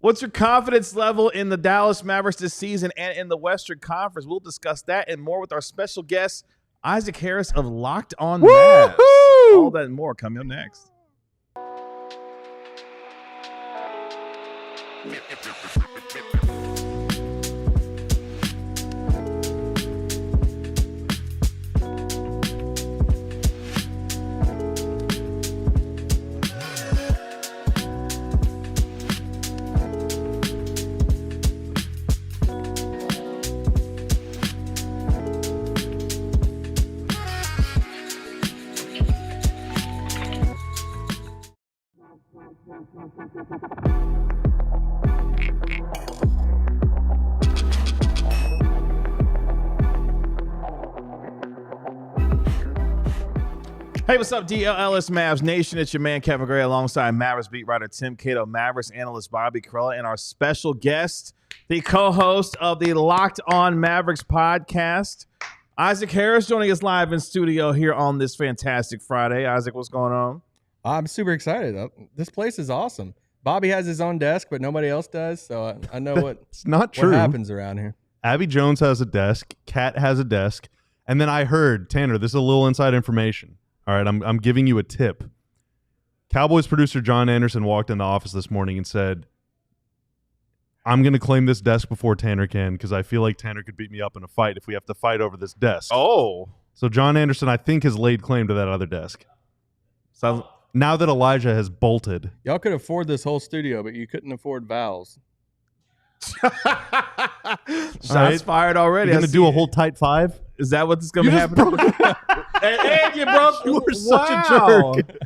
What's your confidence level in the Dallas Mavericks this season and in the Western Conference? We'll discuss that and more with our special guest, Isaac Harris of Locked On Mavs. All that and more coming up next. Hey, what's up, DLLS Mavs Nation? It's your man, Kevin Gray, alongside Mavericks beat writer Tim Cato, Mavericks analyst Bobby Carella, and our special guest, the co-host of the Locked On Mavericks podcast, Isaac Harris, joining us live in studio here on this fantastic Friday. Isaac, what's going on? I'm super excited. This place is awesome. Bobby has his own desk, but nobody else does, so I know what, it's not true. What happens around here. Abby Jones has a desk. Kat has a desk. And then I heard, Tanner, this is a little inside information. All right, I'm giving you a tip. Cowboys producer John Anderson walked in the office this morning and said, I'm going to claim this desk before Tanner can because I feel like Tanner could beat me up in a fight if we have to fight over this desk. Oh. So John Anderson, I think, has laid claim to that other desk. So now that Elijah has bolted. Y'all could afford this whole studio, but you couldn't afford vowels. Shots fired already. You're going to do a whole tight five? Is that what's going to happen? And you broke. You were such a jerk.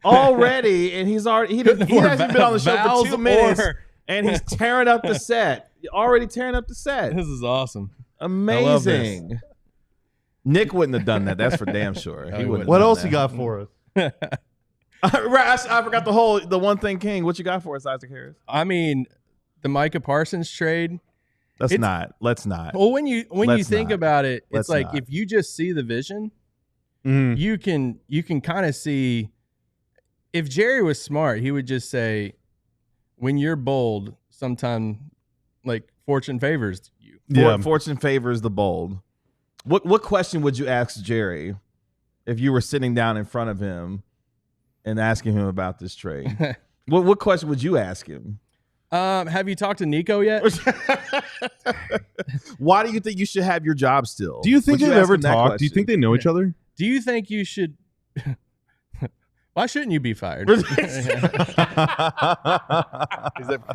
Already, and he's already he hasn't been on the show for 2 minutes, and he's tearing up the set. Already tearing up the set. This is awesome. Amazing. Nick wouldn't have done that. That's for damn sure. He wouldn't. What else you got for us? I forgot the one thing king. What you got for us, Isaac Harris? I mean, the Micah Parsons trade. Let's not. Well, when you think about it, it's like if you just see the vision, you can kind of see. If Jerry was smart, he would just say, when you're bold, sometime like fortune favors you. Yeah, fortune favors the bold. What question would you ask Jerry if you were sitting down in front of him and asking him about this trade? What question would you ask him? Have you talked to Nico yet? Why do you think you should have your job still? Do you think they've ever talked? Do you think they know each other? Do you think you should? Why shouldn't you be fired? Because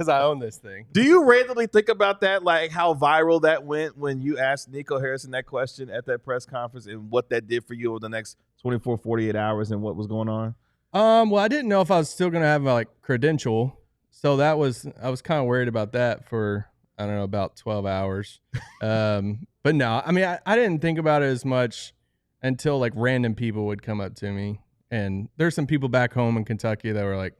I own this thing. Do you randomly think about that, like how viral that went when you asked Nico Harrison that question at that press conference and what that did for you over the next 24, 48 hours and what was going on? Well, I didn't know if I was still going to have my credential. So I was kind of worried about that for, I don't know, about 12 hours. But no, I mean, I didn't think about it as much until like random people would come up to me. And there's some people back home in Kentucky that were like,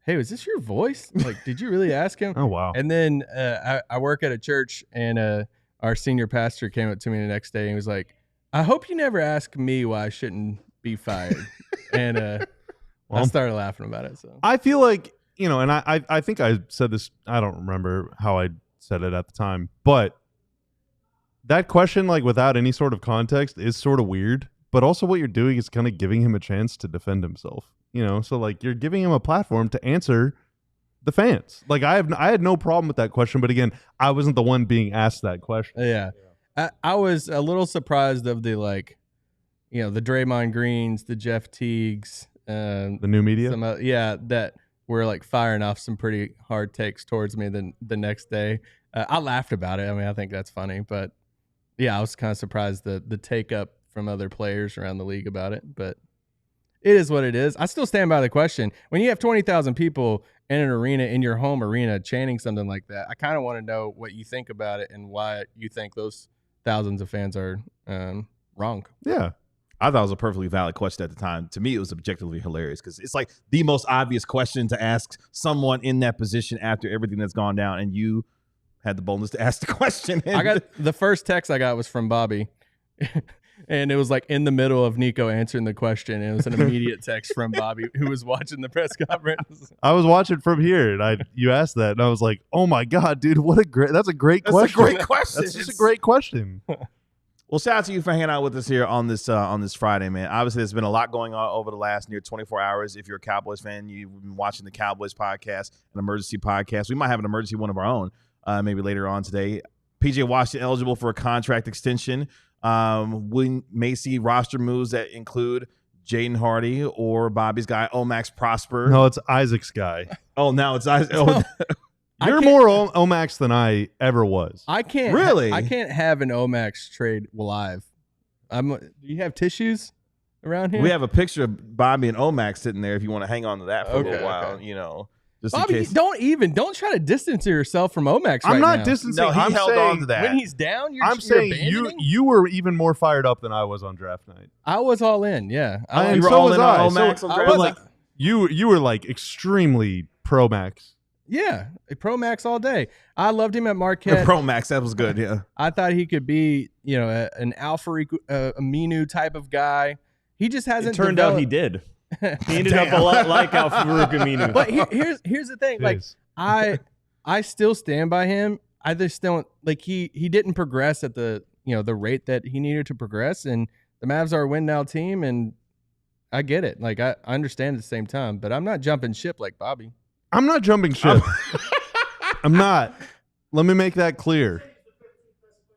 hey, was this your voice? Like, did you really ask him? Oh, wow. And then I work at a church, and our senior pastor came up to me the next day and was like, I hope you never ask me why I shouldn't be fired. And I started laughing about it. So I feel like, you know, and I think I said this, I don't remember how I said it at the time, but that question, like without any sort of context, is sort of weird. But also what you're doing is kind of giving him a chance to defend himself, you know? So like you're giving him a platform to answer the fans. Like I had no problem with that question, but again, I wasn't the one being asked that question. Yeah. I was a little surprised of the, like, you know, the Draymond Greens, the Jeff Teagues, the new media. That were like firing off some pretty hard takes towards me the next day. I laughed about it. I mean, I think that's funny, but yeah, I was kind of surprised the take up from other players around the league about it, but it is what it is. I still stand by the question. When you have 20,000 people in an arena, in your home arena, chanting something like that, I kind of want to know what you think about it and why you think those thousands of fans are wrong. Yeah. I thought it was a perfectly valid question at the time. To me, it was objectively hilarious because it's like the most obvious question to ask someone in that position after everything that's gone down, and you had the boldness to ask the question. The first text I got was from Bobby. And it was like in the middle of Nico answering the question. It was an immediate text from Bobby, who was watching the press conference. I was watching from here, and you asked that, and I was like, "Oh my god, dude, that's a great question. That's a great question. That's just a great question." Well, shout out to you for hanging out with us here on this Friday, man. Obviously, there's been a lot going on over the last near 24 hours. If you're a Cowboys fan, you've been watching the Cowboys podcast, an emergency podcast. We might have an emergency one of our own maybe later on today. PJ Washington eligible for a contract extension. We may see roster moves that include Jaden Hardy or Bobby's guy, Omax Prosper. No, it's Isaac's guy. Oh, now it's Isaac. Oh. You're more Omax than I ever was. I can't really. I can't have an Omax trade live. Do you have tissues around here? We have a picture of Bobby and Omax sitting there. If you want to hang on to that for a little while, just Bobby, in case. don't try to distance yourself from Omax. I'm right not now. distancing. No, he I'm held saying, on to that. When he's down, you're saying abandoning? you were even more fired up than I was on draft night. I was all in. Yeah, You were so all was in I. on Omax So, on I draft was night? like, you were like extremely pro Max. yeah, Pro Max all day. I loved him at Marquette. Pro Max, that was good. Yeah, I thought he could be, an Alfred Aminu type of guy. He just hasn't. It turned out he did. He ended up a lot like Alfred Aminu. But here's the thing. Like I still stand by him. I just don't like he didn't progress at the the rate that he needed to progress. And the Mavs are a win now team, and I get it. Like I understand at the same time, but I'm not jumping ship like Bobby. I'm not jumping ship. I'm not. Let me make that clear.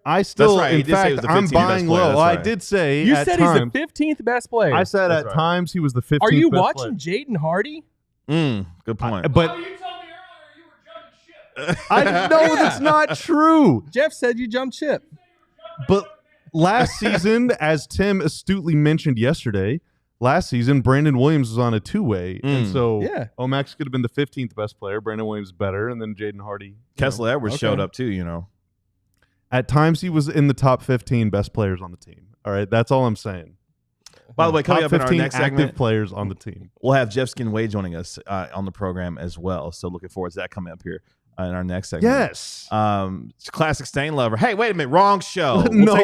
I still, That's right. in fact, I'm buying low. That's I right. did say You at said times, he's the 15th best player. I said That's at right. times he was the 15th. Are you best watching Jaden Hardy? Good point. But You told me earlier you were jumping ship. I know that's not true. Jeff said you jumped ship. But last season, as Tim astutely mentioned yesterday, last season Brandon Williams was on a two-way, and so Yeah. Omax could have been the 15th best player. Brandon Williams better, and then Jaden Hardy. Kessler Edwards Okay. showed up too. At times, he was in the top 15 best players on the team. All right, that's all I'm saying. By the way, coming Top up in our 15 next active segment, players on the team. we'll have Jeff Skin Wade joining us on the program as well. So looking forward to that coming up here in our next segment. Yes. Classic Stain Lover. Hey, wait a minute, wrong show. No,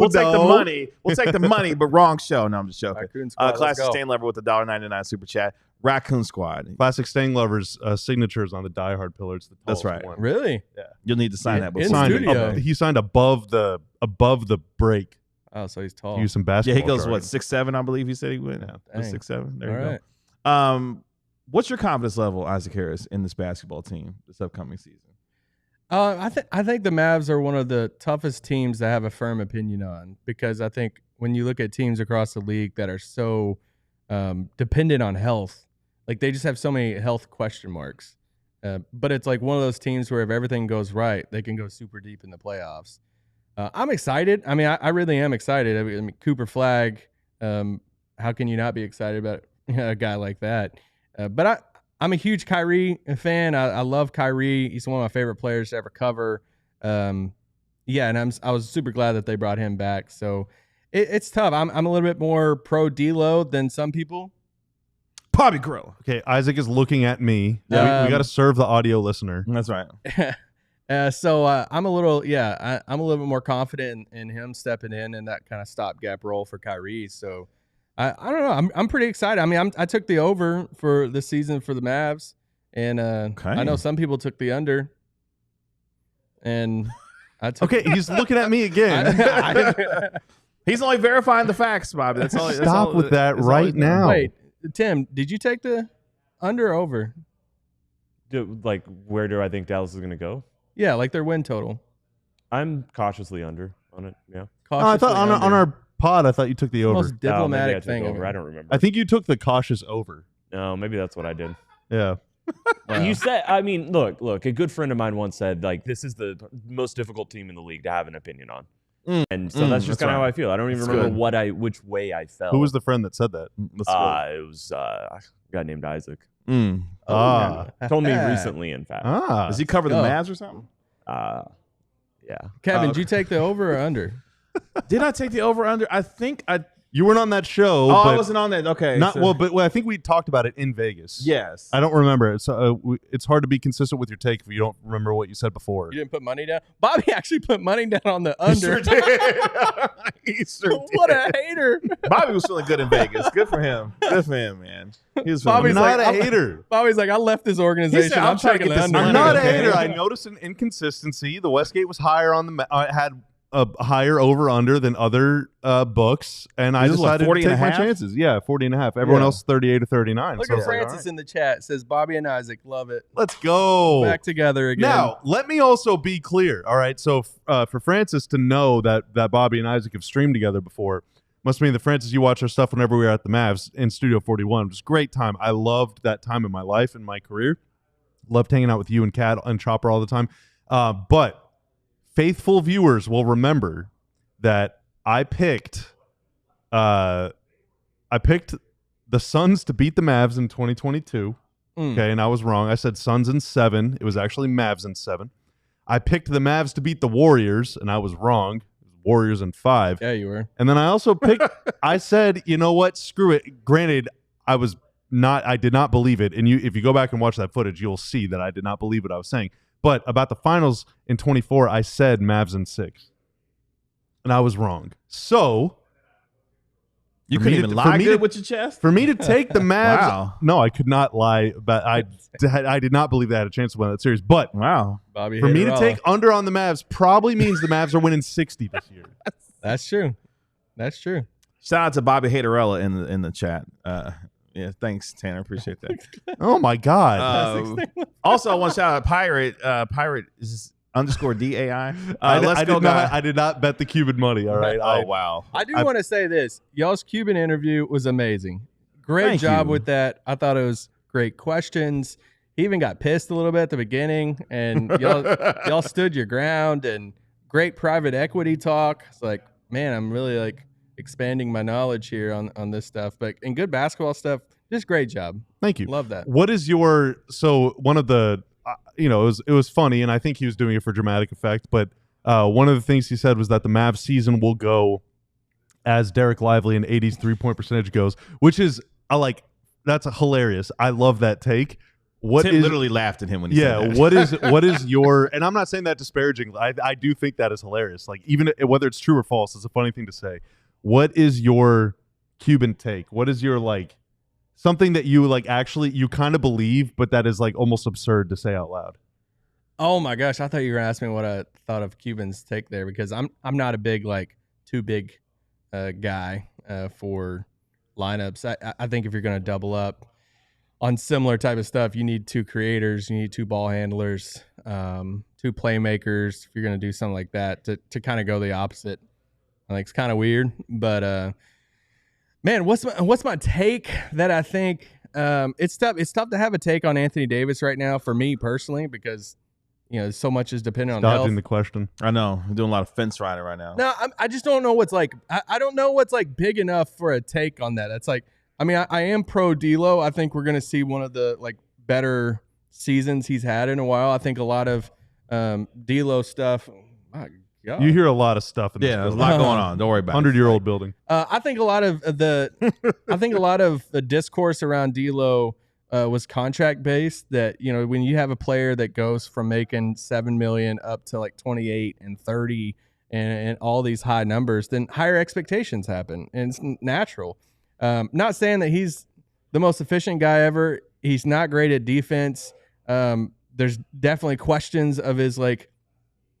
take the no. money. We'll take the money, but wrong show. No, I'm just joking. Raccoon Squad, let's Classic go. Stain Lover with the $1.99 super chat. Raccoon Squad. Classic Staying Lovers signatures on the Die Hard pillar. It's the That's tallest right. one. Really? You'll need to sign that In before. Signed studio. he signed above the break. Oh, so he's tall. To use some Yeah, basketball. he goes jargon. what 6'7", I believe he said he went. Yeah. Yeah, Dang. 6'7". There All you right. go. What's your confidence level, Isaac Harris, in this basketball team this upcoming season? I think the Mavs are one of the toughest teams to have a firm opinion on, because I think when you look at teams across the league that are so dependent on health, like they just have so many health question marks. But it's like one of those teams where if everything goes right, they can go super deep in the playoffs. I'm excited. I mean, I really am excited. I mean, Cooper Flagg, how can you not be excited about a guy like that? But I'm a huge Kyrie fan. I love Kyrie. He's one of my favorite players to ever cover. And I was super glad that they brought him back. So it's tough. I'm a little bit more pro D-Lo than some people. Bobby Grill. Okay, Isaac is looking at me. We got to serve the audio listener. That's right. So I'm a little bit more confident in him stepping in that kind of stopgap role for Kyrie. So I don't know. I'm pretty excited. I mean, I took the over for this season for the Mavs, and I know some people took the under, and I took. Okay, he's looking at me again. He's only verifying the facts, Bobby. That's all. Stop with that right now. Wait, Tim, did you take the under or over? Like, where do I think Dallas is going to go? Yeah, like their win total. I'm cautiously under on it. Yeah. Oh, I thought on our pod, I thought you took the over. Most diplomatic maybe I took thing. over. I ever. don't remember. I think you took the cautious over. No, maybe that's what I did. Yeah. You said, I mean, look, a good friend of mine once said, like, this is the most difficult team in the league to have an opinion on. And so that's just kind of how I feel. I don't even remember which way I felt. Who was the friend that said that? It was a guy named Isaac. Mm. Told me recently, in fact. Does he cover the Mavs or something? Yeah. Kevin, did you take the over or under? Did I take the over under? I think I You weren't on that show. Oh, but I wasn't on that. Okay. Not so- well, but I think we talked about it in Vegas. Yes. I don't remember it. So it's hard to be consistent with your take if you don't remember what you said before. You didn't put money down? Bobby actually put money down on the under. Sure did. He sure did. What a hater. Bobby was feeling good in Vegas. Good for him. Good for him, man. He was Bobby's feeling I'm not like, a hater. Bobby's like, I left this organization. He said, I'm trying to taking get the this under. money. I'm not a Okay. hater. I noticed an inconsistency. The Westgate was higher on the had a higher over under than other books, and I This is what, decided 40 to and take a my half? chances. Yeah, 40 and a half. Everyone Yeah. else 38 or 39. Look so I at was like, all Francis right, in the chat. Says Bobby and Isaac love it. let's go. Back together again. Now, let me also be clear. All right, so for Francis to know that Bobby and Isaac have streamed together before must mean that Francis, you watch our stuff whenever we were at the Mavs in Studio 41. It was a great time. I loved that time in my life and my career. Loved hanging out with you and Kat and Chopper all the time. But faithful viewers will remember that I picked the Suns to beat the Mavs in 2022. Okay, and I was wrong. I said Suns in 7. It was actually Mavs in 7. I picked the Mavs to beat the Warriors, and I was wrong. It was Warriors in 5. Yeah, you were. And then I also picked I said, you know what? Screw it. Granted, I did not believe it. And if you go back and watch that footage, you'll see that I did not believe what I was saying. But about the finals in 24, I said Mavs in 6. And I was wrong. So You for couldn't me even to- lie for me good to- with your chest? for me to take the Mavs, Wow. no, I could not lie, but I did not believe they had a chance to win that series. But Wow. Bobby for me to Haterella. take under on the Mavs probably means the Mavs are winning 60 this year. That's true. That's true. Shout out to Bobby Haterella in the chat. Yeah, thanks, Tanner. Appreciate that. Oh my God! Also, I want to shout out Pirate. Pirate is _ DAI. I did not bet the Cuban money. All right. Oh wow. I do want to say this. Y'all's Cuban interview was amazing. Great Thank job you. with that. I thought it was great questions. He even got pissed a little bit at the beginning, and y'all stood your ground, and great private equity talk. It's like, man, I'm really like expanding my knowledge here on this stuff. But in good basketball stuff, just great job. Thank you. Love that. What is your one of the it was funny, and I think he was doing it for dramatic effect. But one of the things he said was that the Mavs season will go as Derek Lively and 80's 3-point percentage goes, which is that's hilarious. I love that take. Tim literally laughed at him when he said that. what is your, and I'm not saying that disparagingly. I do think that is hilarious. Like, even whether it's true or false, it's a funny thing to say. What is your Cuban take? What is your something that you actually you kind of believe, but that is almost absurd to say out loud? Oh my gosh, I thought you were asking me what I thought of Cuban's take there, because I'm not a big too big guy for lineups. I think if you're going to double up on similar type of stuff, you need 2 creators, you need 2 ball handlers, 2 playmakers. If you're going to do something like that, to kind of go the opposite, it's kind of weird. But man, what's my take that I think it's tough to have a take on Anthony Davis right now for me personally, because so much is dependent on health. Dodging the question. I know. I'm doing a lot of fence riding right now. No, I just don't know what's I don't know what's big enough for a take on that. It's I am pro D'Lo. I think we're going to see one of the better seasons he's had in a while. I think a lot of D'Lo stuff. My God. You hear a lot of stuff in this There's a building. lot going on. Don't worry about it. 100-year-old building. I think a lot of the discourse around D'Lo was contract based. That when you have a player that goes from making $7 million up to 28 and 30 and all these high numbers, then higher expectations happen, and it's natural. Not saying that he's the most efficient guy ever. He's not great at defense. There's definitely questions of his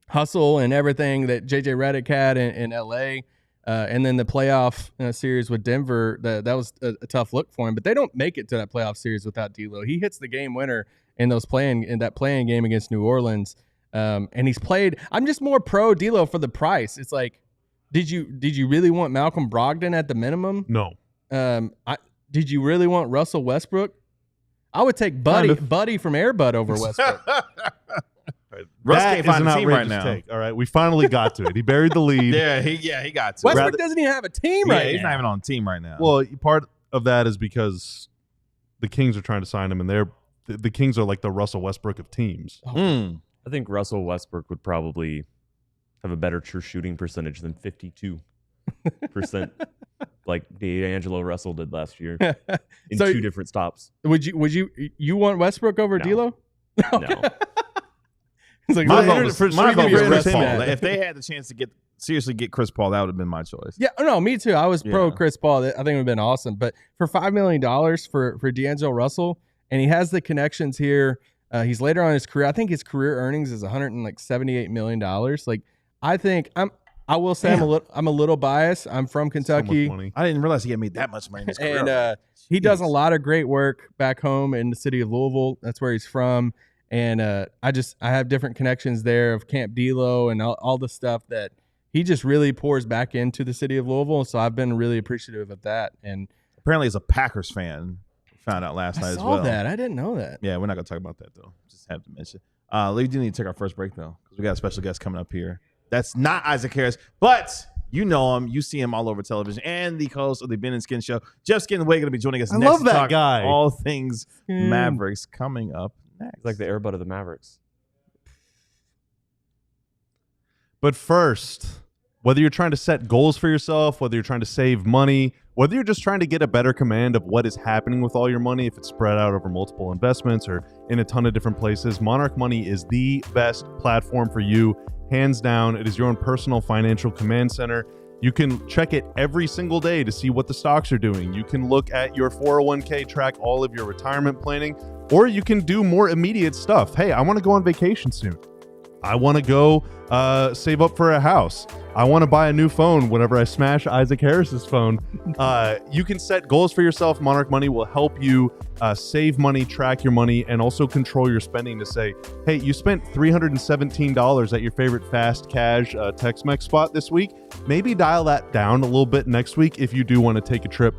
hustle and everything that JJ Redick had in LA. And then the playoff series with Denver, that was a tough look for him. But they don't make it to that playoff series without D'Lo. He hits the game winner in that playing game against New Orleans. And he's played. I'm just more pro D'Lo for the price. It's did you really want Malcolm Brogdon at the minimum? No. Did you really want Russell Westbrook? I would take Buddy from Air Bud over Westbrook. Russ That can't find is a an team right outrageous now. take. All right, we finally got to it. He buried the lead. he got to. Westbrook doesn't even have a team right He's now. not even on a team right now. Well, part of that is because the Kings are trying to sign him, and the Kings are like the Russell Westbrook of teams. I think Russell Westbrook would probably have a better true shooting percentage than 52%. like D'Angelo Russell did last year in So- 2 different stops. Would you want Westbrook over No. D'Lo? No. It's like, My look, vote was for- my for vote was Chris entertainment. Paul. If they had the chance to get Chris Paul, that would have been my choice. yeah, no, me too. I was pro Yeah. Chris Paul. I think it would have been awesome. But for $5 million for D'Angelo Russell, and he has the connections here. He's later on in his career. I think his career earnings is $178 million. Like, I think I will say I'm a little biased. I'm from So much Kentucky. money. I didn't realize he had made that much money in his career. And he does a Jeez. lot of great work back home in the city of Louisville. That's where he's from. And I have different connections there of Camp D'Lo and all the stuff that he just really pours back into the city of Louisville. So I've been really appreciative of that. And Apparently, he's a Packers fan. Found out last night I as saw well. that. I didn't know that. Yeah, we're not gonna talk about that though. Just have to mention. We do need to take our first break though, because we got a special guest coming up here. That's not Isaac Harris, but you know him. You see him all over television, and the host of the Ben and Skin Show, Jeff Skin Wade, going to be joining us I next love to that talk guy. all things Skin. Mavericks coming up next. He's like the airbud of the Mavericks. But first, whether you're trying to set goals for yourself, whether you're trying to save money, whether you're just trying to get a better command of what is happening with all your money, if it's spread out over multiple investments or in a ton of different places, Monarch Money is the best platform for you. Hands down, it is your own personal financial command center. You can check it every single day to see what the stocks are doing. You can look at your 401k, track all of your retirement planning, or you can do more immediate stuff. Hey, I want to go on vacation soon. I want to go save up for a house. I want to buy a new phone whenever I smash Isaac Harris's phone. You can set goals for yourself. Monarch Money will help you save money, track your money, and also control your spending to say, hey, you spent $317 at your favorite fast cash Tex-Mex spot this week. Maybe dial that down a little bit next week if you do want to take a trip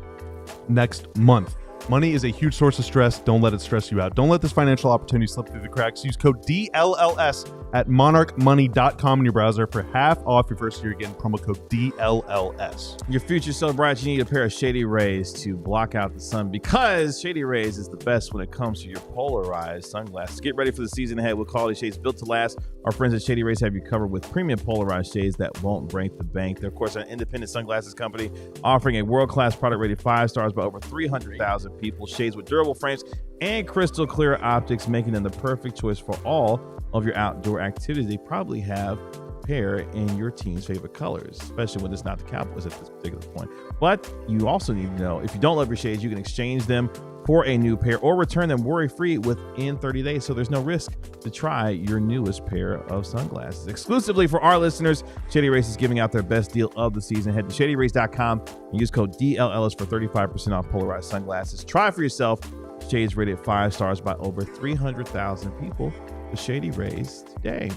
next month. Money is a huge source of stress. Don't let it stress you out. Don't let this financial opportunity slip through the cracks. Use code DLLS at monarchmoney.com in your browser for half off your first year. Again, promo code DLLS. Your future's so bright, you need a pair of Shady Rays to block out the sun, because Shady Rays is the best when it comes to your polarized sunglasses. Get ready for the season ahead with quality shades built to last. Our friends at Shady Rays have you covered with premium polarized shades that won't break the bank. They're, of course, an independent sunglasses company offering a world-class product rated 5 stars by over 300,000 people. Shades with durable frames and crystal clear optics, making them the perfect choice for all of your outdoor activities. They probably have a pair in your team's favorite colors, especially when it's not the Cowboys at this particular point. But you also need to know, if you don't love your shades, you can exchange them for a new pair or return them worry-free within 30 days. So there's no risk to try your newest pair of sunglasses. Exclusively for our listeners, Shady Rays is giving out their best deal of the season. Head to shadyrays.com and use code DLLS for 35% off polarized sunglasses. Try for yourself. Shades rated 5 stars by over 300,000 people. The Shady Rays today.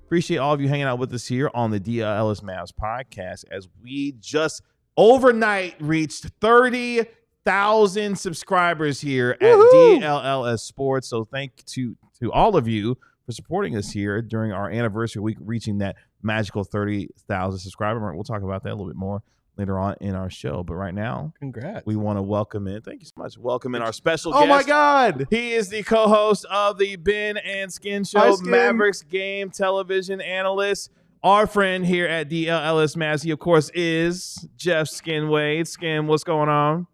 Appreciate all of you hanging out with us here on the DLLS Mavs podcast, as we just overnight reached 30,000 subscribers here at DLLS Sports. So thank you to all of you for supporting us here during our anniversary week, reaching that magical 30,000 subscriber mark. We'll talk about that a little bit more later on in our show. But right now, Congrats. we want to welcome in, thank you so much, welcome in our special guest. Oh my God! He is the co-host of the Ben and Skin Show, Hi, Skin. Mavericks game television analyst. Our friend here at DLLS Mavs, he of course is Jeff Skin Wade. Skin, what's going on?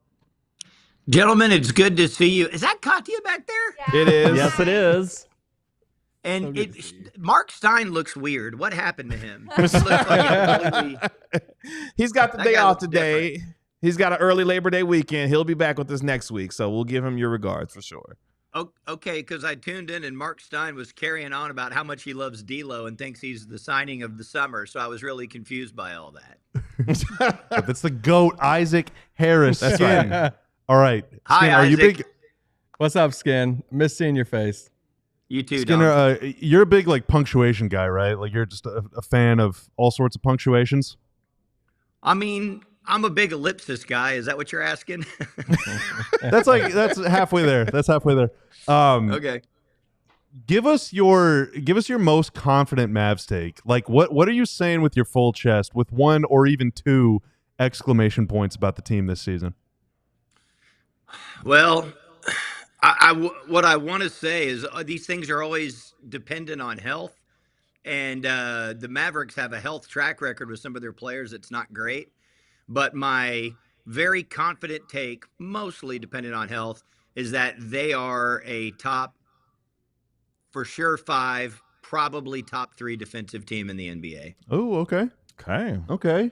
Gentlemen, it's good to see you. Is that Katya back there? It is. Yes, it is. And So good to see you. Mark Stein looks weird. What happened to him? He looks like a completely- He's got the That day guy off looks today. He's got an early Labor Day weekend. He'll be back with us next week, so we'll give him your regards for sure. Okay, because I tuned in and Mark Stein was carrying on about how much he loves D'Lo and thinks he's the signing of the summer. So I was really confused by all that. But that's the GOAT, Isaac Harris. That's Skin. right. All right. Hi, Skin, are you Isaac. big? What's up, Skin? Miss seeing your face. You too, Skinner, Dom. you're a big like punctuation guy, right? Like you're just a fan of all sorts of punctuations. I mean, I'm a big ellipsis guy. Is that what you're asking? That's halfway there. That's halfway there. Okay. Give us your most confident Mavs take. Like what are you saying with your full chest, with one or even two exclamation points about the team this season? Well, what I want to say is these things are always dependent on health, and the Mavericks have a health track record with some of their players that's not great. But my very confident take, mostly dependent on health, is that they are a top, for sure, 5, probably top 3 defensive team in the NBA. Oh, okay. Okay.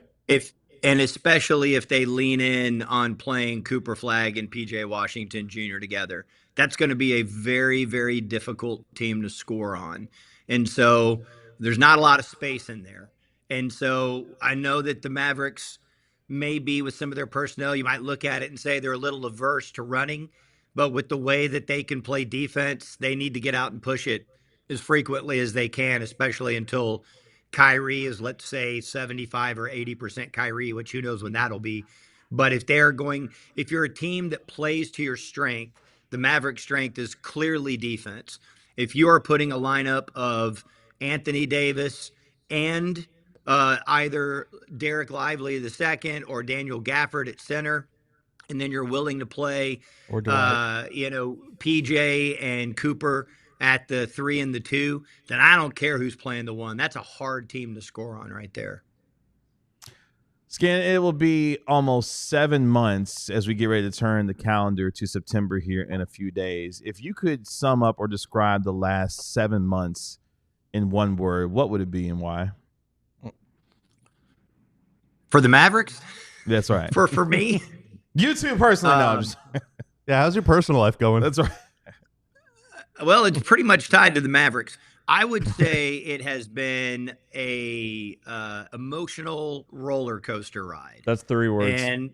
And especially if they lean in on playing Cooper Flagg and PJ Washington Jr. together. That's going to be a very, very difficult team to score on. And so there's not a lot of space in there. And so I know that the Mavericks may be, with some of their personnel, you might look at it and say they're a little averse to running, but with the way that they can play defense, they need to get out and push it as frequently as they can, especially until Kyrie is, let's say, 75 or 80% Kyrie, which who knows when that'll be. But if you're a team that plays to your strength, the Maverick strength is clearly defense. If you are putting a lineup of Anthony Davis and either Derek Lively II or Daniel Gafford at center, and then you're willing to play, Or Dwight. PJ and Cooper at the 3 and the 2, then I don't care who's playing the 1. That's a hard team to score on right there. Skin, it will be almost 7 months as we get ready to turn the calendar to September here in a few days. If you could sum up or describe the last 7 months in one word, what would it be and why? For the Mavericks? That's right. For me? You too, personally. No, I'm just, Yeah, how's your personal life going? that's right. Well, it's pretty much tied to the Mavericks. I would say it has been a emotional roller coaster ride. That's 3 words. And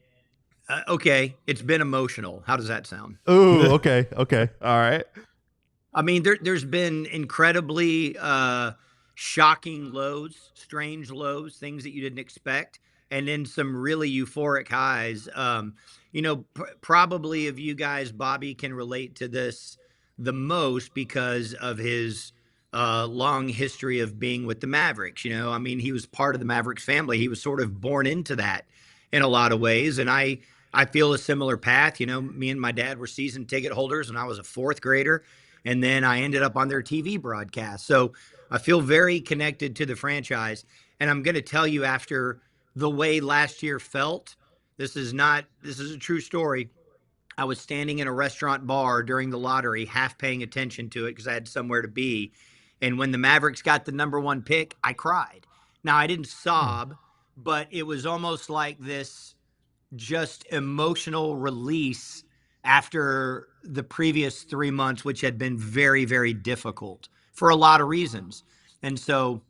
okay, it's been emotional. How does that sound? Ooh, okay. Okay. All right. I mean, there's been incredibly shocking lows, strange lows, things that you didn't expect, and then some really euphoric highs. Probably of you guys, Bobby can relate to this the most because of his long history of being with the Mavericks. I mean, he was part of the Mavericks family. He was sort of born into that in a lot of ways. And I feel a similar path. Me and my dad were season ticket holders when I was a 4th grader. And then I ended up on their TV broadcast. So I feel very connected to the franchise. And I'm going to tell you, after the way last year felt, this is a true story. I was standing in a restaurant bar during the lottery, half paying attention to it because I had somewhere to be. And when the Mavericks got the number 1 pick, I cried. Now, I didn't sob, but it was almost like this just emotional release after the previous 3 months, which had been very, very difficult for a lot of reasons. And so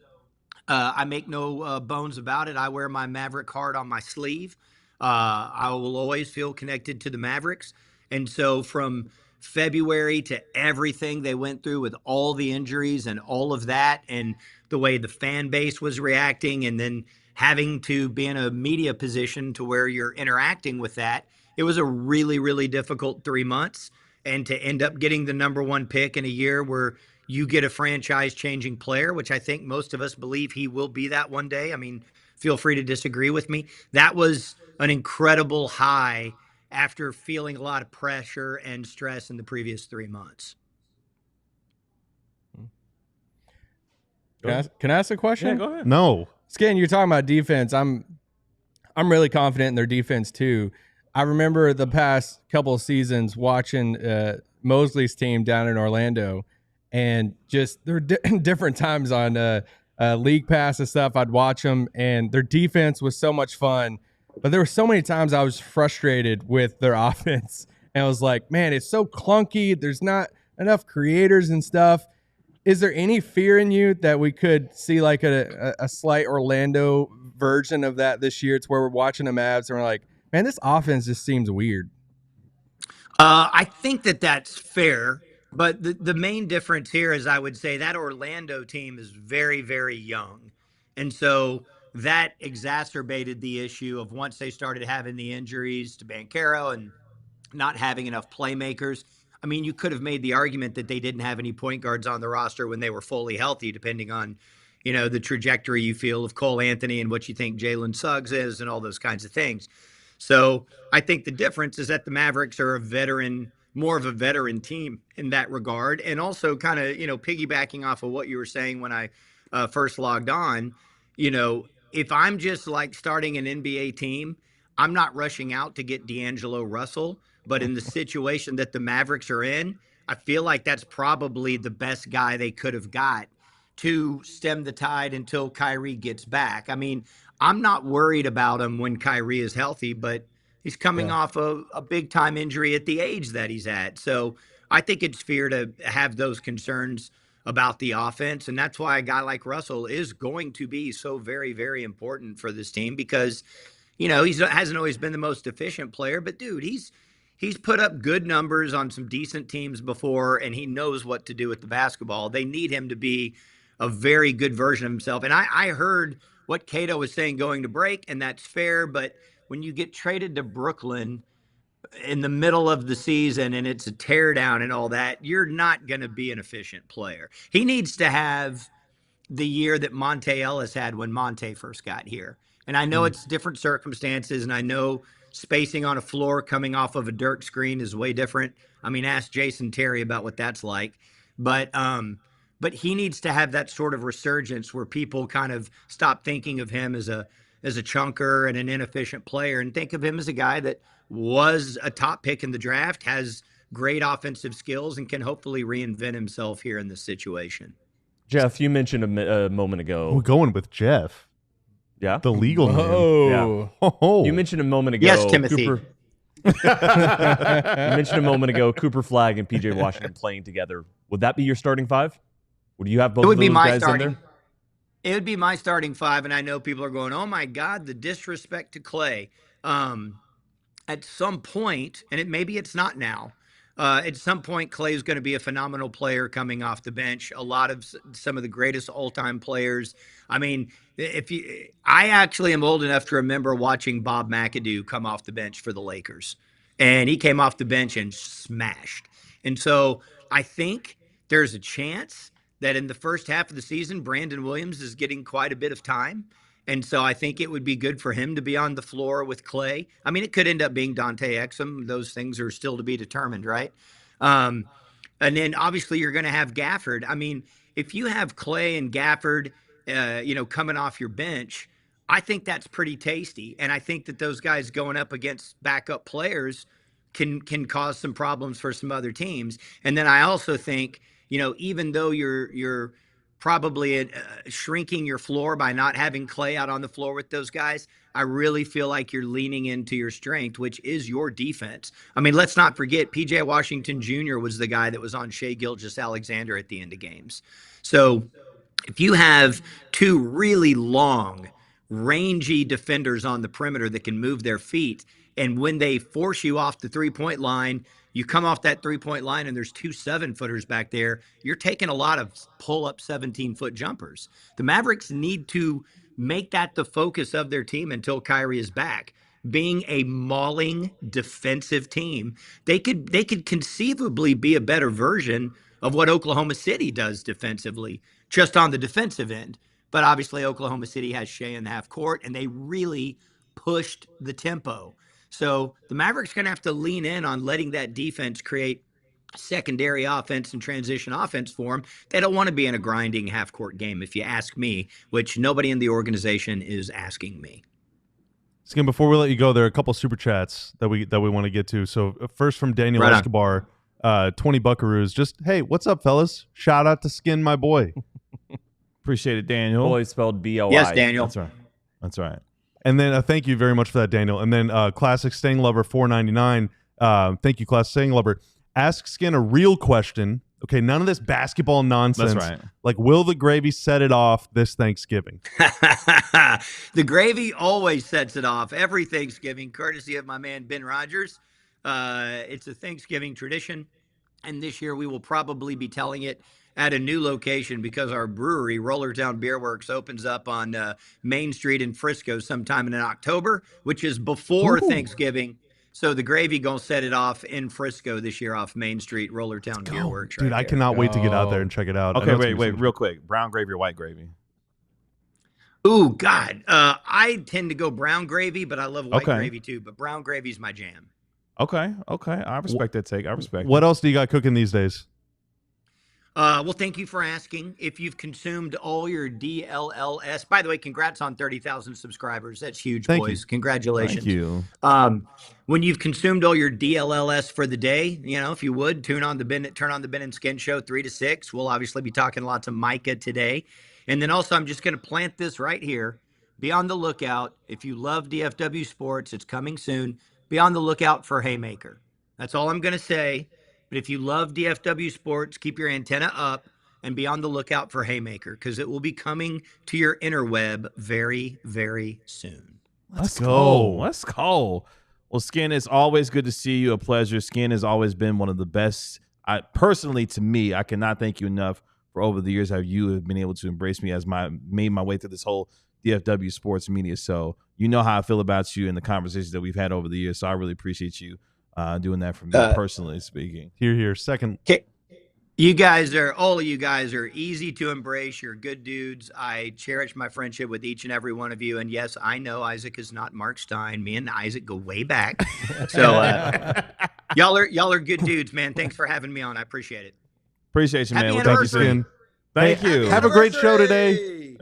I make no bones about it. I wear my Maverick heart on my sleeve. I will always feel connected to the Mavericks. And so from February to everything they went through with all the injuries and all of that, and the way the fan base was reacting, and then having to be in a media position to where you're interacting with that, it was a really, really difficult 3 months. And to end up getting the number 1 pick in a year where you get a franchise-changing player, which I think most of us believe he will be that one day. I mean, feel free to disagree with me. That was an incredible high after feeling a lot of pressure and stress in the previous 3 months. Can I ask a question? Yeah, go ahead. No. Skin, you're talking about defense. I'm really confident in their defense too. I remember the past couple of seasons watching Mosley's team down in Orlando, and just there were different times on League Pass and stuff. I'd watch them, and their defense was so much fun. But there were so many times I was frustrated with their offense. And I was like, man, it's so clunky. There's not enough creators and stuff. Is there any fear in you that we could see like a slight Orlando version of that this year? It's where we're watching the Mavs and we're like, man, this offense just seems weird. I think that's fair. But the main difference here is, I would say, that Orlando team is very, very young. And so that exacerbated the issue of, once they started having the injuries to Banchero and not having enough playmakers. I mean, you could have made the argument that they didn't have any point guards on the roster when they were fully healthy, depending on, the trajectory you feel of Cole Anthony and what you think Jalen Suggs is and all those kinds of things. So I think the difference is that the Mavericks are more of a veteran team in that regard. And also kind of, piggybacking off of what you were saying when I first logged on, if I'm just like starting an NBA team, I'm not rushing out to get D'Angelo Russell, but in the situation that the Mavericks are in, I feel like that's probably the best guy they could have got to stem the tide until Kyrie gets back. I mean, I'm not worried about him when Kyrie is healthy, but he's coming off a big time injury at the age that he's at. So I think it's fair to have those concerns about the offense. And that's why a guy like Russell is going to be so very, very important for this team because, he hasn't always been the most efficient player, but dude, he's put up good numbers on some decent teams before, and he knows what to do with the basketball. They need him to be a very good version of himself. And I heard what Cato was saying going to break, and that's fair. But when you get traded to Brooklyn in the middle of the season and it's a teardown and all that, you're not going to be an efficient player. He needs to have the year that Monte Ellis had when Monte first got here. And I know it's different circumstances, and I know spacing on a floor coming off of a Dirk screen is way different. I mean, ask Jason Terry about what that's like. But he needs to have that sort of resurgence where people kind of stop thinking of him as a chunker and an inefficient player and think of him as a guy that was a top pick in the draft, has great offensive skills, and can hopefully reinvent himself here in this situation. Jeff, you mentioned a moment ago. We're going with Jeff. Yeah? The legal name. Oh. Yeah. Oh. You mentioned a moment ago. Yes, Timothy. You mentioned a moment ago Cooper Flagg and PJ Washington playing together. Would that be your starting five? Would you have both of those guys in there? It would be my starting five, and I know people are going, oh, my God, the disrespect to Clay. At some point, and maybe it's not now, at some point, Clay's going to be a phenomenal player coming off the bench. A lot of some of the greatest all-time players. I mean, I actually am old enough to remember watching Bob McAdoo come off the bench for the Lakers, and he came off the bench and smashed. And so I think there's a chance that in the first half of the season, Brandon Williams is getting quite a bit of time. And so I think it would be good for him to be on the floor with Clay. I mean, it could end up being Dante Exum. Those things are still to be determined, right? And then obviously you're going to have Gafford. I mean, if you have Clay and Gafford, coming off your bench, I think that's pretty tasty. And I think that those guys going up against backup players can cause some problems for some other teams. And then I also think, even though you're probably shrinking your floor by not having Clay out on the floor with those guys, I really feel like you're leaning into your strength, which is your defense. I mean, let's not forget, P.J. Washington Jr. was the guy that was on Shai Gilgeous-Alexander at the end of games. So if you have two really long, rangy defenders on the perimeter that can move their feet, and when they force you off the three-point line, you come off that three-point line and there's two 7-footers back there, you're taking a lot of pull-up 17-foot jumpers. The Mavericks need to make that the focus of their team until Kyrie is back. Being a mauling defensive team, they could conceivably be a better version of what Oklahoma City does defensively, just on the defensive end. But obviously Oklahoma City has Shai in the half court, and they really pushed the tempo. So the Mavericks are going to have to lean in on letting that defense create secondary offense and transition offense for them. They don't want to be in a grinding half-court game, if you ask me, which nobody in the organization is asking me. Skin, before we let you go, there are a couple super chats that we want to get to. So first from Daniel Escobar, 20 buckaroos. Just, hey, what's up, fellas? Shout out to Skin, my boy. Appreciate it, Daniel. Boy spelled B-O-I. Yes, Daniel. That's right. And then thank you very much for that, Daniel. And then Classic Staying Lover 499. Thank you, Classic Staying Lover. Ask Skin a real question. Okay, none of this basketball nonsense. That's right. Like, will the gravy set it off this Thanksgiving? The gravy always sets it off every Thanksgiving, courtesy of my man Ben Rogers. It's a Thanksgiving tradition, and this year we will probably be telling it at a new location because our brewery, Rollertown Beer Works, opens up on Main Street in Frisco sometime in October, which is before Thanksgiving. So the gravy gonna set it off in Frisco this year off Main Street, Rollertown Beer Works. Dude, I cannot wait to get out there and check it out. Okay, wait, real quick. Brown gravy or white gravy? Ooh, God. I tend to go brown gravy, but I love white gravy too. But brown gravy is my jam. Okay. I respect that take. I respect What else do you got cooking these days? Well, thank you for asking. If you've consumed all your DLLS, by the way, congrats on 30,000 subscribers. That's huge, Thank boys. you. Congratulations. Thank you. When you've consumed all your DLLS for the day, if you would turn on the Ben and Skin show 3 to 6. We'll obviously be talking lots of Micah today. And then also, I'm just going to plant this right here. Be on the lookout. If you love DFW sports, it's coming soon. Be on the lookout for Haymaker. That's all I'm going to say. But if you love DFW sports, keep your antenna up and be on the lookout for Haymaker, because it will be coming to your interweb very, very soon. Let's go. Let's go. Well, Skin, it's always good to see you. A pleasure. Skin has always been one of the best. Personally, to me, I cannot thank you enough for over the years how you have been able to embrace me as made my way through this whole DFW sports media. So you know how I feel about you and the conversations that we've had over the years. So I really appreciate you doing that for me, personally speaking. Here. Second. All of you guys are easy to embrace. You're good dudes. I cherish my friendship with each and every one of you. And yes, I know Isaac is not Mark Stein. Me and Isaac go way back. So y'all are good dudes, man. Thanks for having me on. I appreciate it. Appreciate you, man. Happy Well, thank you, anniversary. Skin. Thank you. Have a great show today.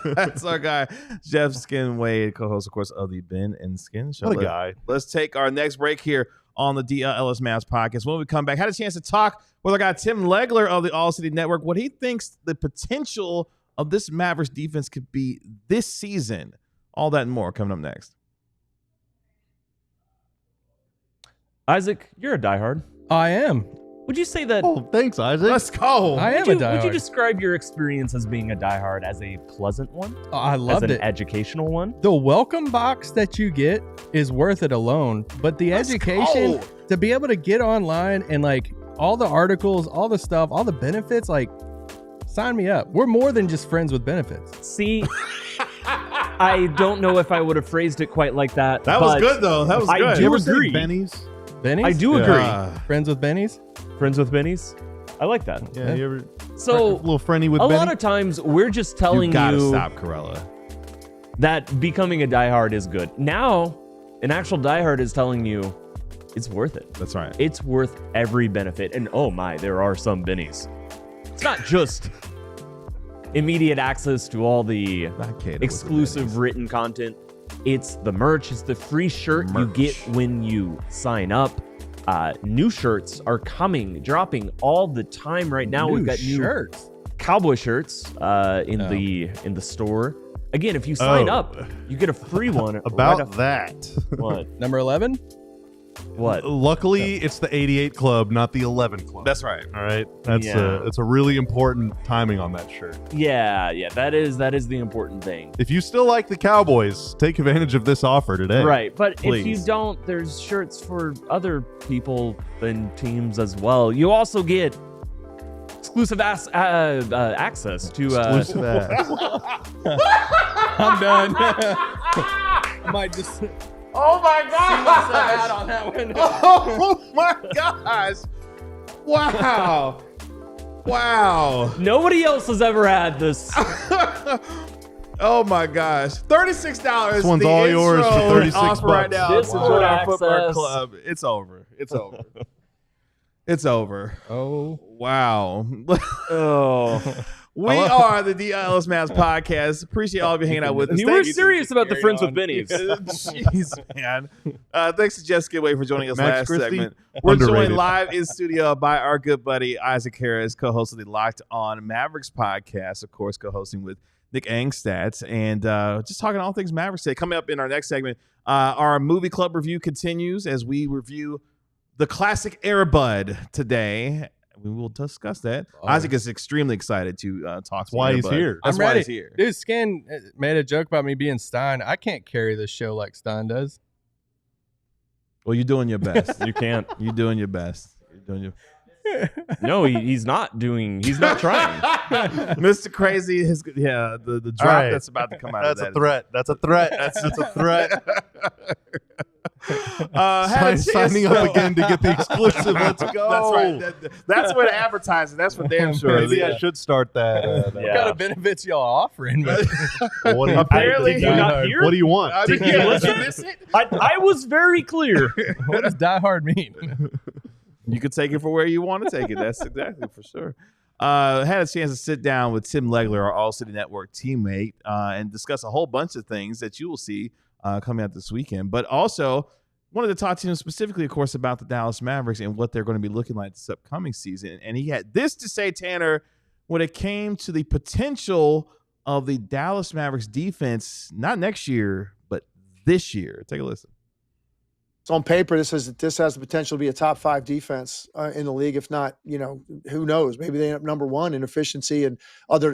That's our guy, Jeff Skin Wade, co-host, of course, of the Ben and Skin Show. What a guy. Let's take our next break here on the DLLS Mavs podcast. When we come back, had a chance to talk with our guy Tim Legler of the ALLCITY Network, what he thinks the potential of this Mavericks defense could be this season. All that and more coming up next. Isaac, you're a diehard. I am. Would you say that? Oh, thanks, Isaac. Let's go. I am Would a diehard. you describe your experience as being a diehard as a pleasant one? Oh, I loved as an it. educational one? The welcome box that you get is worth it alone, but the education to be able to get online and like all the articles, all the stuff, all the benefits, like sign me up. We're more than just friends with benefits. See, I don't know if I would have phrased it quite like that. That was good, though. That was I good. do You ever say agree. Benny's? Benny's? I do agree. Friends with Benny's? Friends with Benny's? I like that. Yeah, you ever So, little friendly with a Benny? lot of times we're just telling You gotta you stop, Corella. that becoming a diehard is good. Now, an actual diehard is telling you it's worth it. That's right. It's worth every benefit. And oh my, there are some bennies. It's not just immediate access to all the Not kidding with the exclusive Bennies. written content. It's the merch. It's the free shirt you Merch. get when you sign up. New shirts are dropping all the time right now. We've got new shirts. cowboy shirts in the store. Again, if you sign up, you get a free one. About right off- that. what? Number 11? What? Luckily, it's the 88 Club, not the 11 Club. That's right. All right. That's Yeah. it's a really important timing on that shirt. Yeah, that is the important thing. If you still like the Cowboys, take advantage of this offer today. Right, but if you Please. don't, there's shirts for other people and teams as well. You also get exclusive access to. Exclusive ass. I'm done. I might just Oh my out gosh! on that one. Oh my gosh! Wow! Wow! Nobody else has ever had this. Oh my gosh! $36. This one's all yours for 36 offer right bucks. now. This is Join what our football access- club. It's over. It's over. It's over. Oh. Wow. Oh, We are the DLLS Mavs podcast. Appreciate all of you hanging out with us. you Thank were to serious about the Carry Friends with On. Bennies. Jeez, man. Thanks to Jeff Skidway for joining us Max last Christie, segment. We're joined underrated. live in studio by our good buddy Isaac Harris, co-host of the Locked On Mavericks podcast, of course, co-hosting with Nick Angstadt, and just talking all things Mavericks today. Coming up in our next segment, our movie club review continues as we review the classic Air Bud today. We will discuss that. Oh. Isaac is extremely excited to talk. That's why he's here. That's I'm why ready. he's here. Dude, Skin made a joke about me being Stein. I can't carry this show like Stein does. Well, you're doing your best. you can't. You're doing your best. You're doing your No, he's not doing. He's not trying. Mr. Crazy, the drop right. that's about to come out That's of a that. threat. That's a threat. That's a threat. Had a chance- Signing up again to get the exclusive. Let's go. That's right. That's for the advertising. That's for damn sure. Maybe I should start that. What kind of benefits y'all offering? But What do you, Apparently, Did you not hear? what do you want? Did you miss it? I was very clear. what does die hard mean? You could take it for where you want to take it. That's exactly for sure. Had a chance to sit down with Tim Legler, our ALLCITY Network teammate, and discuss a whole bunch of things that you will see coming out this weekend. But also wanted to talk to him specifically, of course, about the Dallas Mavericks and what they're going to be looking like this upcoming season. And he had this to say, Tanner, when it came to the potential of the Dallas Mavericks defense, not next year, but this year. Take a listen. So on paper, this has the potential to be a top 5 defense in the league. If not, who knows? Maybe they end up number 1 in efficiency and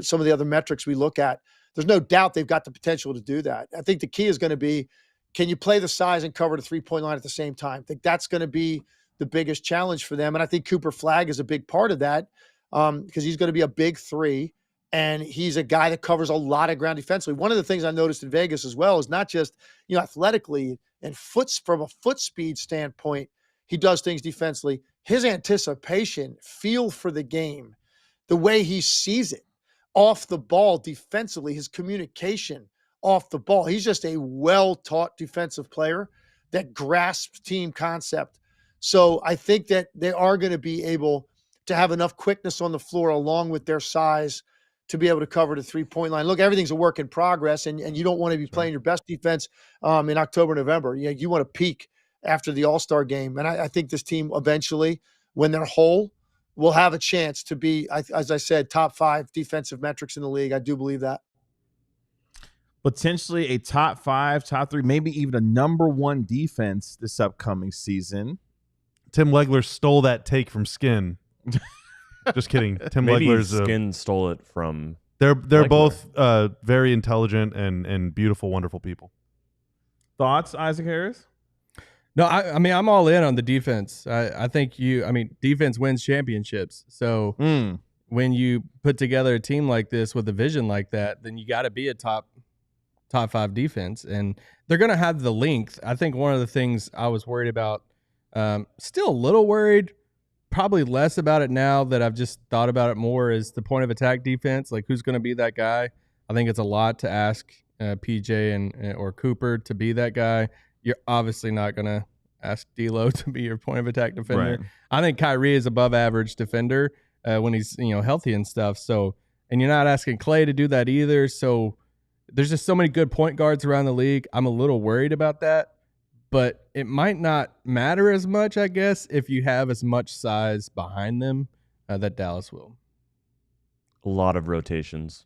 some of the other metrics we look at. There's no doubt they've got the potential to do that. I think the key is going to be, can you play the size and cover the 3-point line at the same time? I think that's going to be the biggest challenge for them. And I think Cooper Flagg is a big part of that because he's going to be a big 3. And he's a guy that covers a lot of ground defensively. One of the things I noticed in Vegas as well is not just, athletically and from a foot speed standpoint, he does things defensively. His anticipation, feel for the game, the way he sees it off the ball defensively, his communication off the ball. He's just a well-taught defensive player that grasps team concept. So I think that they are going to be able to have enough quickness on the floor along with their size to be able to cover the 3-point line. Look, everything's a work in progress, and you don't want to be playing your best defense in October, November. You want to peak after the All-Star game. And I think this team eventually, when they're whole, will have a chance to be, as I said, top 5 defensive metrics in the league. I do believe that. Potentially a top 5, top 3, maybe even a number 1 defense this upcoming season. Tim Legler stole that take from Skin. Just kidding. Tim Legler's Skin stole it from. They're Legler. both very intelligent and beautiful, wonderful people. Thoughts, Isaac Harris? No, I mean, I'm all in on the defense. I think defense wins championships. So when you put together a team like this with a vision like that, then you got to be a top 5 defense, and they're going to have the length. I think one of the things I was worried about, still a little worried, probably less about it now that I've just thought about it more, is the point of attack defense. Like, who's going to be that guy? I think it's a lot to ask PJ or Cooper to be that guy. You're obviously not going to ask D'Lo to be your point of attack defender. Right. I think Kyrie is above average defender when he's healthy and stuff. So, and you're not asking Klay to do that either. So there's just so many good point guards around the league. I'm a little worried about that, but it might not matter as much, I guess, if you have as much size behind them that Dallas will. A lot of rotations.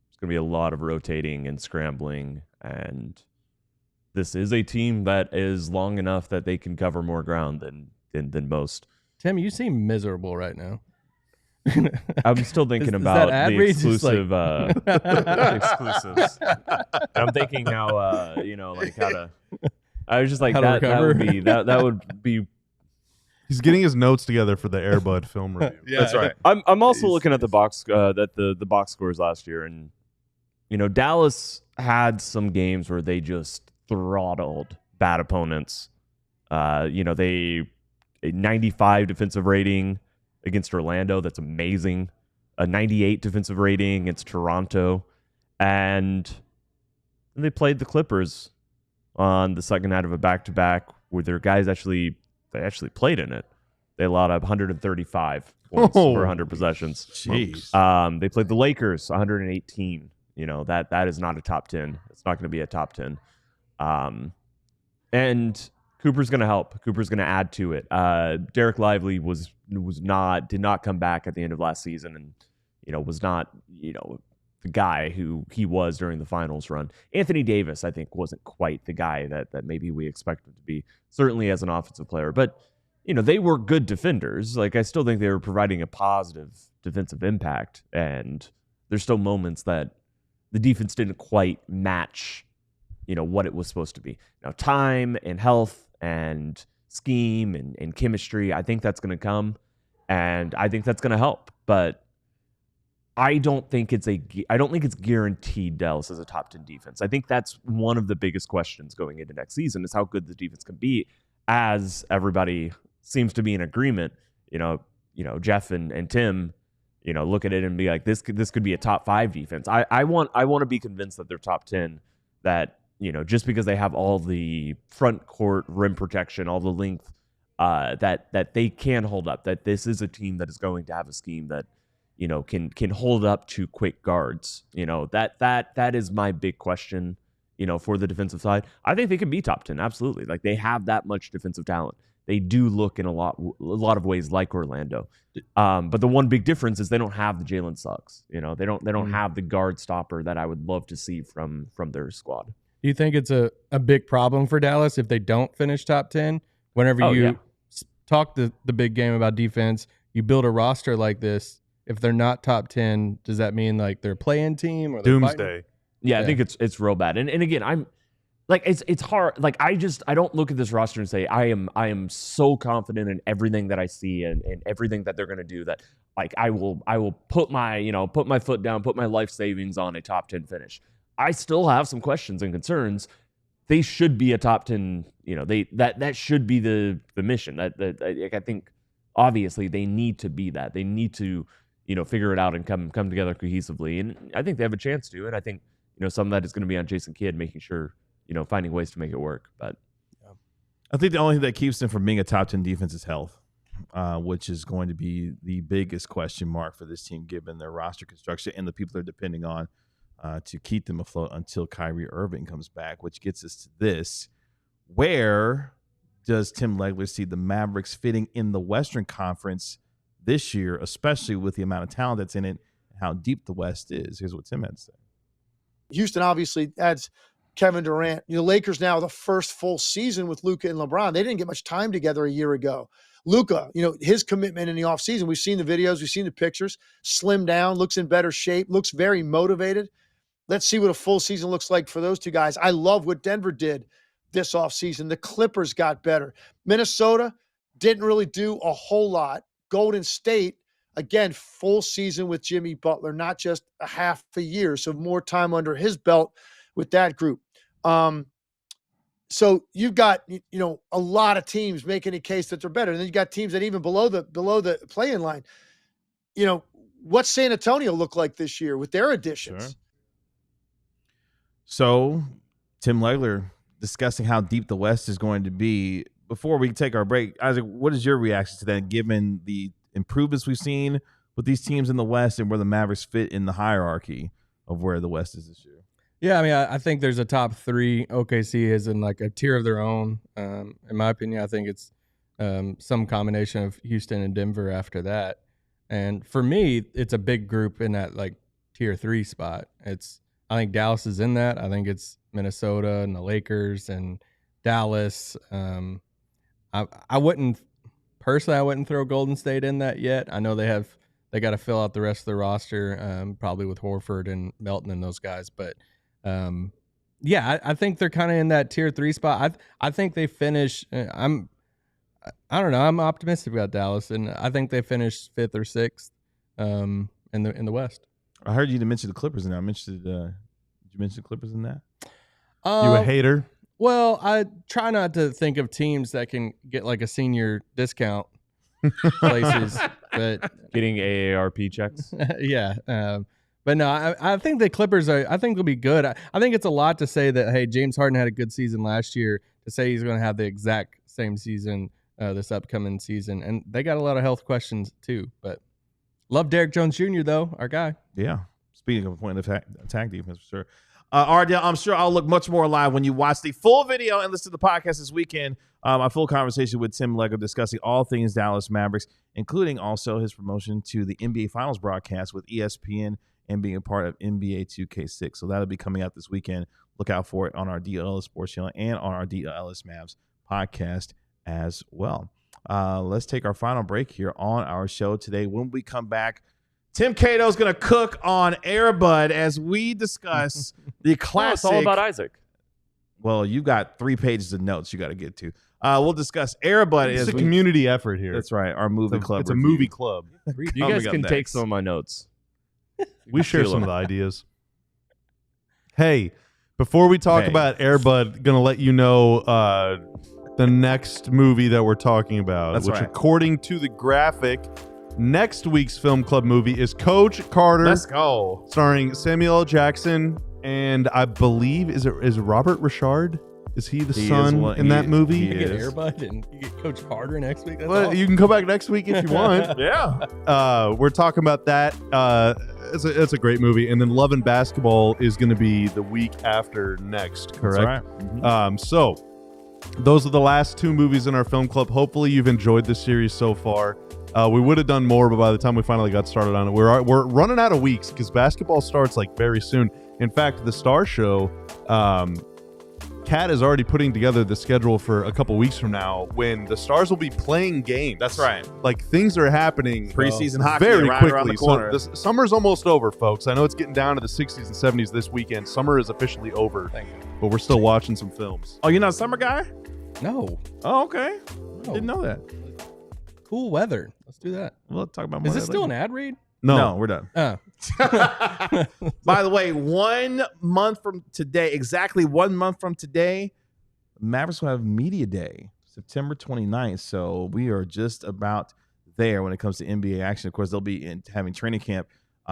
It's going to be a lot of rotating and scrambling, and this is a team that is long enough that they can cover more ground than most. Tim, you seem miserable right now. I'm still thinking about the exclusive exclusives. I'm thinking how how to. I was just like that would be. He's getting his notes together for the Air Bud film review. Yeah, that's right. I'm also looking at the box the box scores last year, and Dallas had some games where they just throttled bad opponents. They a 95 defensive rating against Orlando. That's amazing. A 98 defensive rating against Toronto, and they played the Clippers on the second night of a back-to-back where their guys actually played in it. They allowed up 135 points per 100 possessions. Jeez. They played the Lakers 118. That is not a top 10. It's not going to be a top 10. And Cooper's going to help. Cooper's going to add to it. Derek Lively did not come back at the end of last season, and was not the guy who he was during the finals run. Anthony Davis, I think, wasn't quite the guy that maybe we expected to be, certainly as an offensive player. But, they were good defenders. Like, I still think they were providing a positive defensive impact. And there's still moments that the defense didn't quite match, what it was supposed to be. Now, time and health and scheme and chemistry, I think that's going to come. And I think that's going to help. But I don't think it's guaranteed Dallas is a top 10 defense. I think that's one of the biggest questions going into next season is how good the defense can be, as everybody seems to be in agreement. Jeff and Tim, look at it and be like, this could be a top 5 defense. I want to be convinced that they're top 10, that, just because they have all the front court rim protection, all the length, that they can hold up, that this is a team that is going to have a scheme that can hold up to quick guards. That is my big question, for the defensive side. I think they can be top 10. Absolutely. Like, they have that much defensive talent. They do look in a lot of ways like Orlando. But the one big difference is they don't have the Jalen Suggs. They don't have the guard stopper that I would love to see from their squad. Do you think it's a big problem for Dallas if they don't finish top 10? Whenever you talk the big game about defense, you build a roster like this. If they're not top 10, does that mean like they're a play-in team or doomsday? Yeah, I think it's real bad. And again, I'm like, it's hard. Like, I don't look at this roster and say I am so confident in everything that I see and everything that they're going to do that like I will put my foot down, put my life savings on a top 10 finish. I still have some questions and concerns. They should be a top 10. That should be the mission. I think obviously they need to be that. They need to figure it out and come together cohesively. And I think they have a chance to. And I think some of that is going to be on Jason Kidd making sure finding ways to make it work. But I think the only thing that keeps them from being a top 10 defense is health, which is going to be the biggest question mark for this team given their roster construction and the people they're depending on to keep them afloat until Kyrie Irving comes back, which gets us to this. Where does Tim Legler see the Mavericks fitting in the Western Conference this year, especially with the amount of talent that's in it and how deep the West is? Here's what Tim had to say. Houston obviously adds Kevin Durant. Lakers now the first full season with Luka and LeBron. They didn't get much time together a year ago. Luka, his commitment in the offseason, we've seen the videos, we've seen the pictures, slimmed down, looks in better shape, looks very motivated. Let's see what a full season looks like for those two guys. I love what Denver did this offseason. The Clippers got better. Minnesota didn't really do a whole lot. Golden State, again, full season with Jimmy Butler, not just a half a year, so more time under his belt with that group. So you've got, a lot of teams making a case that they're better. And then you got teams that even below the play-in line. What's San Antonio look like this year with their additions? Sure. So Tim Legler discussing how deep the West is going to be. Before we take our break, Isaac, what is your reaction to that, given the improvements we've seen with these teams in the West and where the Mavericks fit in the hierarchy of where the West is this year? Yeah, I mean, I think there's a top 3. OKC is in like a tier of their own. In my opinion, I think it's some combination of Houston and Denver after that. And for me, it's a big group in that like tier 3 spot. I think Dallas is in that. I think it's Minnesota and the Lakers and Dallas. I wouldn't throw Golden State in that yet. I know they got to fill out the rest of the roster, probably with Horford and Melton and those guys. But I think they're kind of in that tier 3 spot. I think they finish. I don't know. I'm optimistic about Dallas, and I think they finish 5th or 6th in the West. I heard you didn't mention the Clippers in there. Did you mention the Clippers in that? You a hater? Well, I try not to think of teams that can get like a senior discount places, but getting AARP checks. Yeah. But no, I think the Clippers I think they'll be good. I think it's a lot to say that, hey, James Harden had a good season last year, to say he's going to have the exact same season this upcoming season. And they got a lot of health questions too. But love Derrick Jones Jr., though, our guy. Yeah. Speaking of a point of attack defense, for sure. Ardell, I'm sure I'll look much more alive when you watch the full video and listen to the podcast this weekend. My full conversation with Tim Legler discussing all things Dallas Mavericks, including also his promotion to the NBA Finals broadcast with ESPN and being a part of NBA 2K6. So that'll be coming out this weekend. Look out for it on our DLLS Sports channel and on our DLLS Mavs podcast as well. Let's take our final break here on our show today. When we come back, Tim Cato's going to cook on Air Bud as we discuss the classic. It's all about Isaac. Well, you got 3 pages of notes you got to get to. We'll discuss Air Bud. It's a community effort here. That's right. Our movie club. It's review. a movie club. You guys can take some of my notes. We share some of the ideas. Hey, before we talk about Air Bud, going to let you know the next movie that we're talking about, That's which right. according to the graphic, next week's film club movie is Coach Carter. Let's go. Starring Samuel L. Jackson and I believe is Robert Richard? Is he the He is son one- in he that is- movie? he You get is. Airbud and you get Coach Carter next week. That's Well, awesome. you can come back next week if you want. Yeah. We're talking about that. It's a great movie. And then Love and Basketball is going to be the week after next, correct? That's right. So those are the last 2 movies in our film club. Hopefully you've enjoyed this series so far. We would have done more, but by the time we finally got started on it, we're running out of weeks because basketball starts like very soon. In fact, the Star Show, Kat is already putting together the schedule for a couple weeks from now when the Stars will be playing games. That's right. Like things are happening Preseason hockey very right quickly. around the corner. So summer's almost over, folks. I know it's getting down to the 60s and 70s this weekend. Summer is officially over, Thank you. but we're still watching some films. Oh, you're not a summer guy? No. Oh, okay. No. Didn't know that. Cool weather. Let's do that. We'll talk about more. Is of this that still an later. ad read? No, we're done. Oh. By the way, 1 month from today, exactly 1 month from today, Mavericks will have Media Day, September 29th. So we are just about there when it comes to NBA action. Of course, they'll be having training camp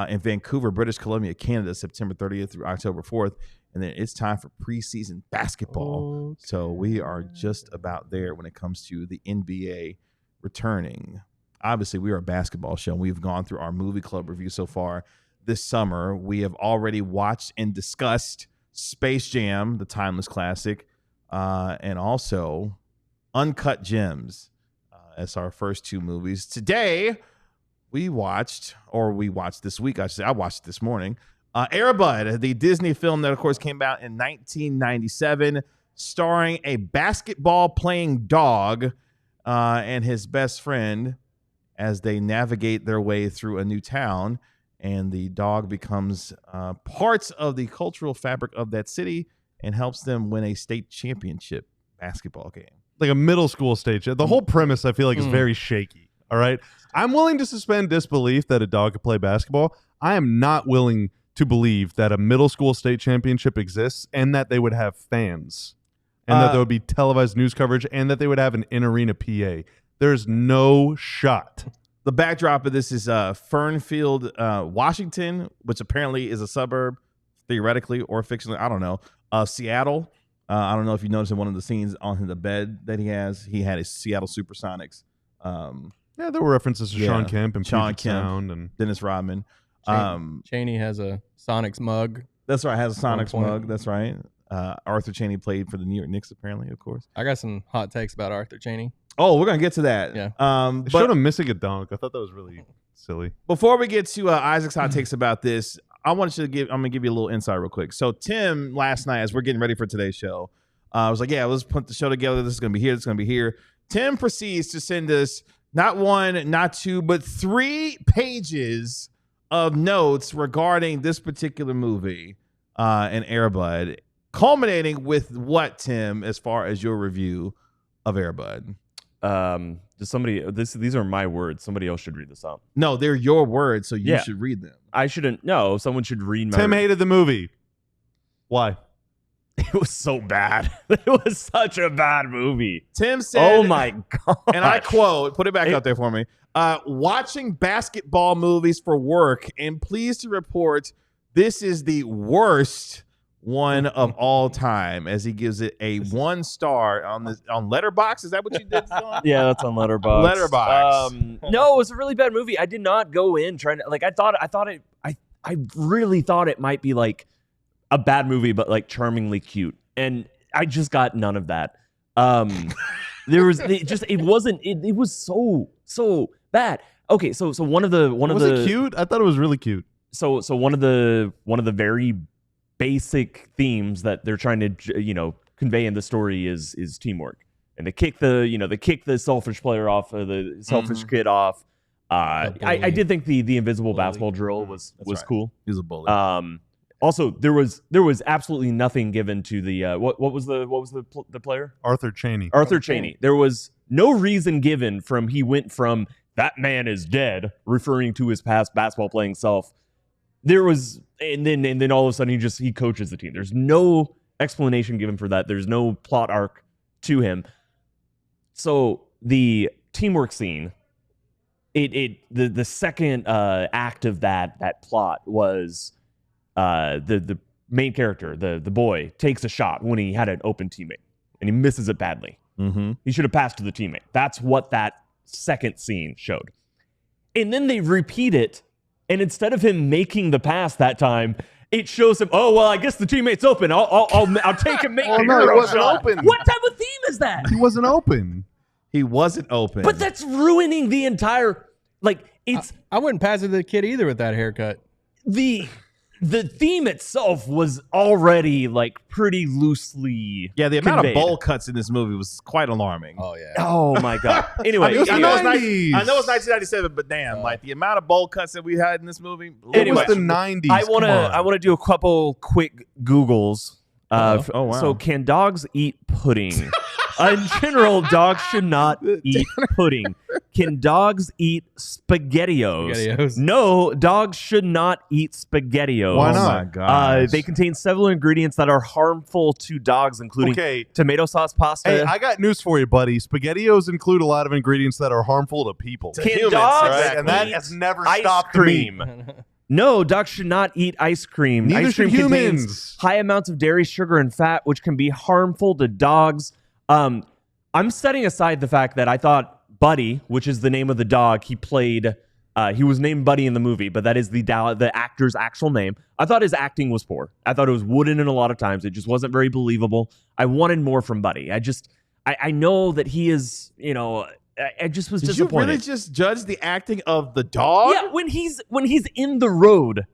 in Vancouver, British Columbia, Canada, September 30th through October 4th. And then it's time for preseason basketball. Okay. So we are just about there when it comes to the NBA returning. Obviously, we are a basketball show. We've gone through our movie club review so far this summer. We have already watched and discussed Space Jam, the timeless classic, and also Uncut Gems as our first 2 movies. Today, we watched this week, I should say. I watched it this morning. Air Bud, the Disney film that, of course, came out in 1997, starring a basketball-playing dog and his best friend as they navigate their way through a new town, and the dog becomes parts of the cultural fabric of that city and helps them win a state championship basketball game. like a middle school stage. The whole premise, I feel like, is very shaky. All right. I'm willing to suspend disbelief that a dog could play basketball. I am not willing to believe that a middle school state championship exists and that they would have fans and that there would be televised news coverage and that they would have an in-arena PA. There's no shot. The backdrop of this is Fernfield, Washington, which apparently is a suburb, theoretically or fictionally. I don't know. Seattle. I don't know if you noticed in one of the scenes on the bed that he had his Seattle Supersonics. Yeah, there were references to Sean Kemp and Sean Puget Kemp, Sound and Dennis Rodman. Cheney has a Sonics mug. That's right. Has a Sonics point. mug. That's right. Arthur Cheney played for the New York Knicks, apparently, of course. I got some hot takes about Arthur Cheney. Oh, we're gonna get to that. Yeah. They showed him missing a dunk. I thought that was really silly. Before we get to Isaac's hot takes about this, I'm gonna give you a little insight real quick. So Tim last night, as we're getting ready for today's show, I was like, yeah, let's put the show together. This is gonna be here. This is gonna be here. Tim proceeds to send us not one, not two, but 3 pages of notes regarding this particular movie and Air Bud, culminating with what, Tim, as far as your review of Air Bud? Does somebody? These are my words. Somebody else should read this out. No, they're your words, so you Yeah. should read them. I shouldn't. No, someone should read my. Tim hated the movie. Why? It was so bad. It was such a bad movie. Tim said, Oh my god! and I quote, put it back up there for me. Watching basketball movies for work, and pleased to report this is the worst one of all time, as he gives it a 1 star on Letterboxd. Is that what you did? Sean? Yeah, that's on Letterboxd. Letterboxd. No, it was a really bad movie. I did not go in trying to I really thought it might be like a bad movie, but like charmingly cute, and I just got none of that. It was so bad. Okay, so one of the Was it cute? I thought it was really cute. So one of the very basic themes that they're trying to convey in the story is teamwork, and they kick the selfish player off, the selfish kid off. I did think the invisible basketball drill was right. cool. He was a bully. Also, there was absolutely nothing given to the what was the player? Arthur Cheney. Arthur Cheney. There was no reason given he went from "that man is dead," referring to his past basketball playing self. There was, and then all of a sudden he coaches the team. There's no explanation given for that. There's no plot arc to him. So the teamwork scene, the second act of that plot was the main character, the boy, takes a shot when he had an open teammate. and he misses it badly. Mm-hmm. He should have passed to the teammate. That's what that second scene showed. And then they repeat it, and instead of him making the pass that time, it shows him, oh, well, I guess the teammate's open. I'll take him. Oh, no, he wasn't open. What type of theme is that? He wasn't open. He wasn't open. But that's ruining the entire, like, it's I wouldn't pass it to the kid either with that haircut. the theme itself was already like pretty loosely the amount conveyed. of bowl cuts in this movie was quite alarming. Oh yeah. Oh my god. Anyway, It was the I know it's 90s. I know it's 1997, but damn, like the amount of bowl cuts that we had in this movie. It was Anyway, the 90s. I want to do a couple quick Googles. Oh, wow. So can dogs eat pudding? In general, dogs should not eat pudding. Can dogs eat SpaghettiOs? SpaghettiOs. No, dogs should not eat SpaghettiOs. Why Oh not? my gosh. They contain several ingredients that are harmful to dogs, including Okay. tomato sauce pasta. Hey, I got news for you, buddy. SpaghettiOs include a lot of ingredients that are harmful to people. To Can humans, dogs right? And that eat has never ice stopped cream? me. No, dogs should not eat ice cream. Neither Ice cream should contains humans. high amounts of dairy, sugar, and fat, which can be harmful to dogs. I'm setting aside the fact that I thought Buddy, which is the name of the dog he played, he was named Buddy in the movie, but that is the actor's actual name. I thought his acting was poor. I thought it was wooden in a lot of times. It just wasn't very believable. I wanted more from Buddy. I know that he is, I just was Did you disappointed. really just judge the acting of the dog? Yeah, when he's in the road,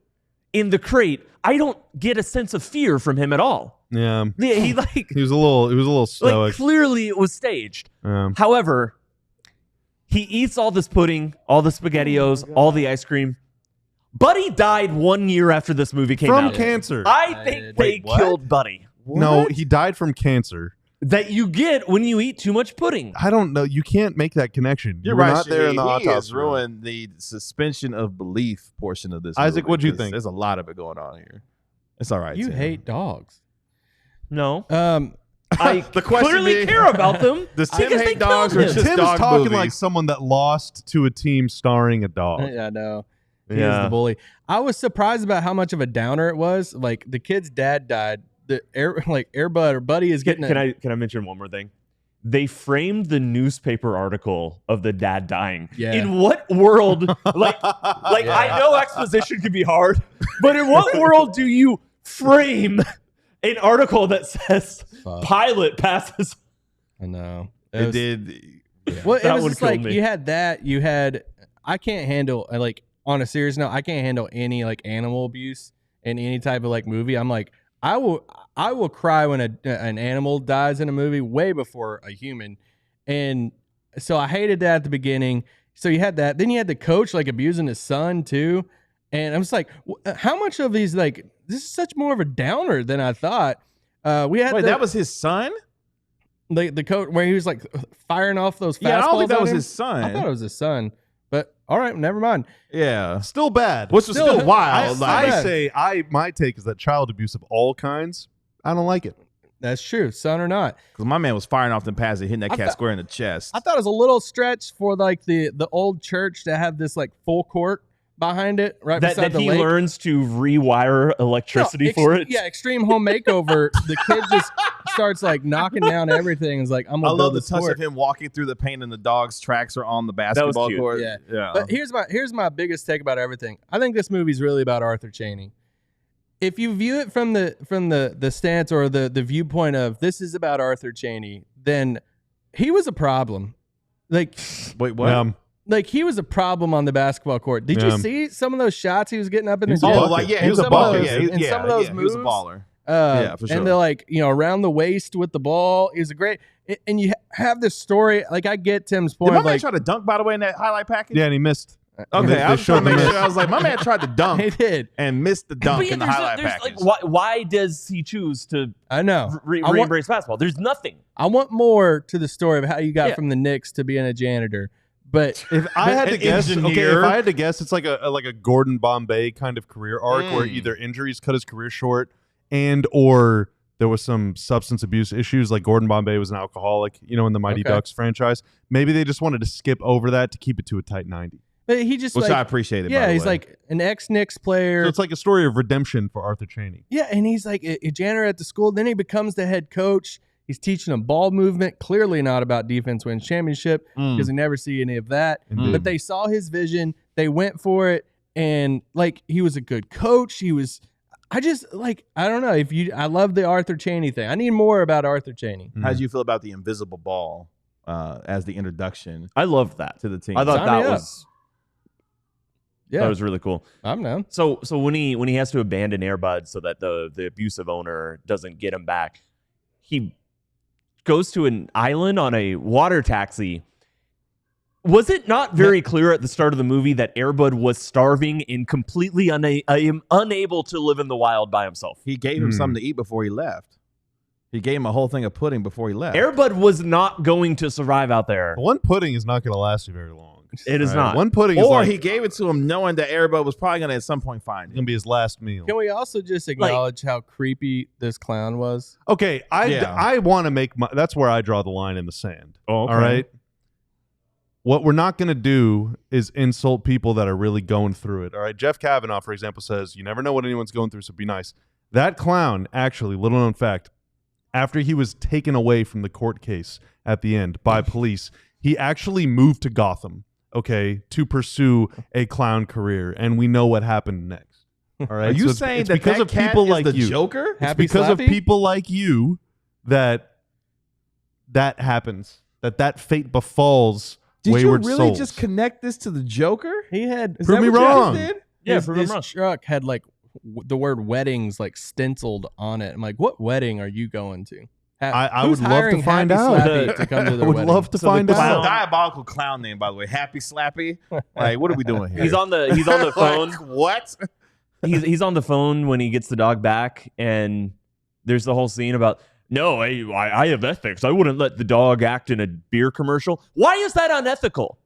in the crate, I don't get a sense of fear from him at all. Yeah. Yeah, he He was a little stoic. clearly it was staged. Yeah. However, he eats all this pudding, all the SpaghettiOs, all the ice cream. Buddy died 1 year after this movie came From out. cancer. I think they Wait, what? killed Buddy. No, he died from cancer. That you get when you eat too much pudding. I don't know. You can't make that connection. You're You were right. not there in the He autopsy has room. ruined the suspension of belief portion of this. Isaac, movie, what'd you 'cause think? There's a lot of it going on here. It's all right. You Tim. hate dogs. No. I I clearly care about them. Does Tim because they hate dogs killed or him. just Tim dog is talking movies? like someone that lost to a team starring a dog. Yeah, no. He is Yeah. the bully. I was surprised about how much of a downer it was. Like the kid's dad died. The Airbud or Buddy is getting. Can I mention one more thing? They framed the newspaper article of the dad dying. Yeah. In what world? Like I know exposition can be hard, but in what world do you frame an article that says Fuck. pilot passes? I know. It did. Well, it That was would just kill like me. you had that. You had. I can't handle like on a serious note. I can't handle any like animal abuse in any type of like movie. I'm like I will cry when an animal dies in a movie way before a human, and so I hated that at the beginning. So you had that. Then you had the coach like abusing his son too, and I'm just like, how much of these like this is such more of a downer than I thought. We had Wait, that was his son? the coach where he was like firing off those fastballs. Yeah, I don't think that at was him. his son. I thought it was his son, but all right, never mind. Yeah. Still bad. Which was still wild. I like, say my take is that child abuse of all kinds, I don't like it. That's true, son or not. because my man was firing off them passes, hitting that I cat thought- square in the chest. I thought it was a little stretch for like the old church to have this like full court behind it, right That beside the he lake. learns to rewire electricity No, for it. Yeah, extreme home makeover. The kid just starts like knocking down everything. Is like, I'm I gonna love build the this touch court. of him walking through the paint and the dog's tracks are on the basketball cute. court. Yeah. Yeah. But here's my biggest take about everything. I think this movie's really about Arthur Chaney. If you view it from the stance or the viewpoint of this is about Arthur Chaney, then he was a problem. Like Wait, what? like he was a problem on the basketball court. Did Yeah. you see some of those shots he was getting up in He's the a gym? Oh, bucket. like yeah, He he was was a a baller. bucket. Yeah, And some of those he was a moves- baller. Yeah, for sure. And they're like, around the waist with the ball. He was a great. And you have this story. Like I get Tim's Did point. my Of man like try to dunk, by the way, in that highlight package? Yeah, and he missed. Okay, They I was trying showed to make the sure. miss. I was like, my man tried to he dunk did. and missed the dunk But yeah, in the there's highlight like, package. why does he choose to I know. I want- re-embrace basketball? There's nothing. I want more to the story of how you got Yeah. from the Knicks to being a janitor. But If I had to An guess, okay, engineer. if I had to guess, it's like a Gordon Bombay kind of career arc where Mm. either injuries cut his career short and or there was some substance abuse issues. Like Gordon Bombay was an alcoholic, in the Mighty Okay. Ducks franchise. Maybe they just wanted to skip over that to keep it to a tight 90. he just Which like I appreciated. yeah, by the he's way. like an ex-Knicks player. So it's like a story of redemption for Arthur Chaney. Yeah, and he's like a janitor at the school. Then he becomes the head coach. He's teaching them ball movement. Clearly not about defense wins championship because we never see any of that. But they saw his vision. They went for it. And like, he was a good coach. I don't know I love the Arthur Chaney thing. I need more about Arthur Chaney. How did you feel about the invisible ball as the introduction? I loved that to the team. I thought Sign me that up. was that was really cool. I'm down. So when he has to abandon Air Bud so that the abusive owner doesn't get him back, he goes to an island on a water taxi. Was it not very clear at the start of the movie that Air Bud was starving and completely unable to live in the wild by himself? He gave him something to eat before he left. He gave him a whole thing of pudding before he left. Air Bud was not going to survive out there. One pudding is not going to last you very long. It is not. One pudding is Or like, he gave it to him knowing that Air Bud was probably going to at some point find going to it. be his last meal. Can we also just acknowledge how creepy this clown was? Okay, I want to make that's where I draw the line in the sand. Oh, okay. All right. What we're not going to do is insult people that are really going through it. All right. Jeff Kavanaugh, for example, says, you never know what anyone's going through, so be nice. That clown, actually, little known fact, after he was taken away from the court case at the end by police, he actually moved to Gotham, okay, to pursue a clown career. And we know what happened next. All right. Are you it's saying because that of cat people is like the you. Joker? It's Happy because of Slappy? people like you that happens, that fate befalls Did wayward you really souls. just connect this to the Joker? He had Is Prove that me what you just wrong. did? Yeah, his, prove him his wrong. truck had like the word weddings like stenciled on it. I'm like, what wedding are you going to? I Who's would love to hiring find Happy out. Slappy to come to I their would wedding? love to find This is a out. diabolical clown name, by the way. Happy Slappy. Like, what are we doing here? He's on the phone. Like, what? He's on the phone when he gets the dog back, and there's the whole scene about, no, I have ethics. I wouldn't let the dog act in a beer commercial. Why is that unethical?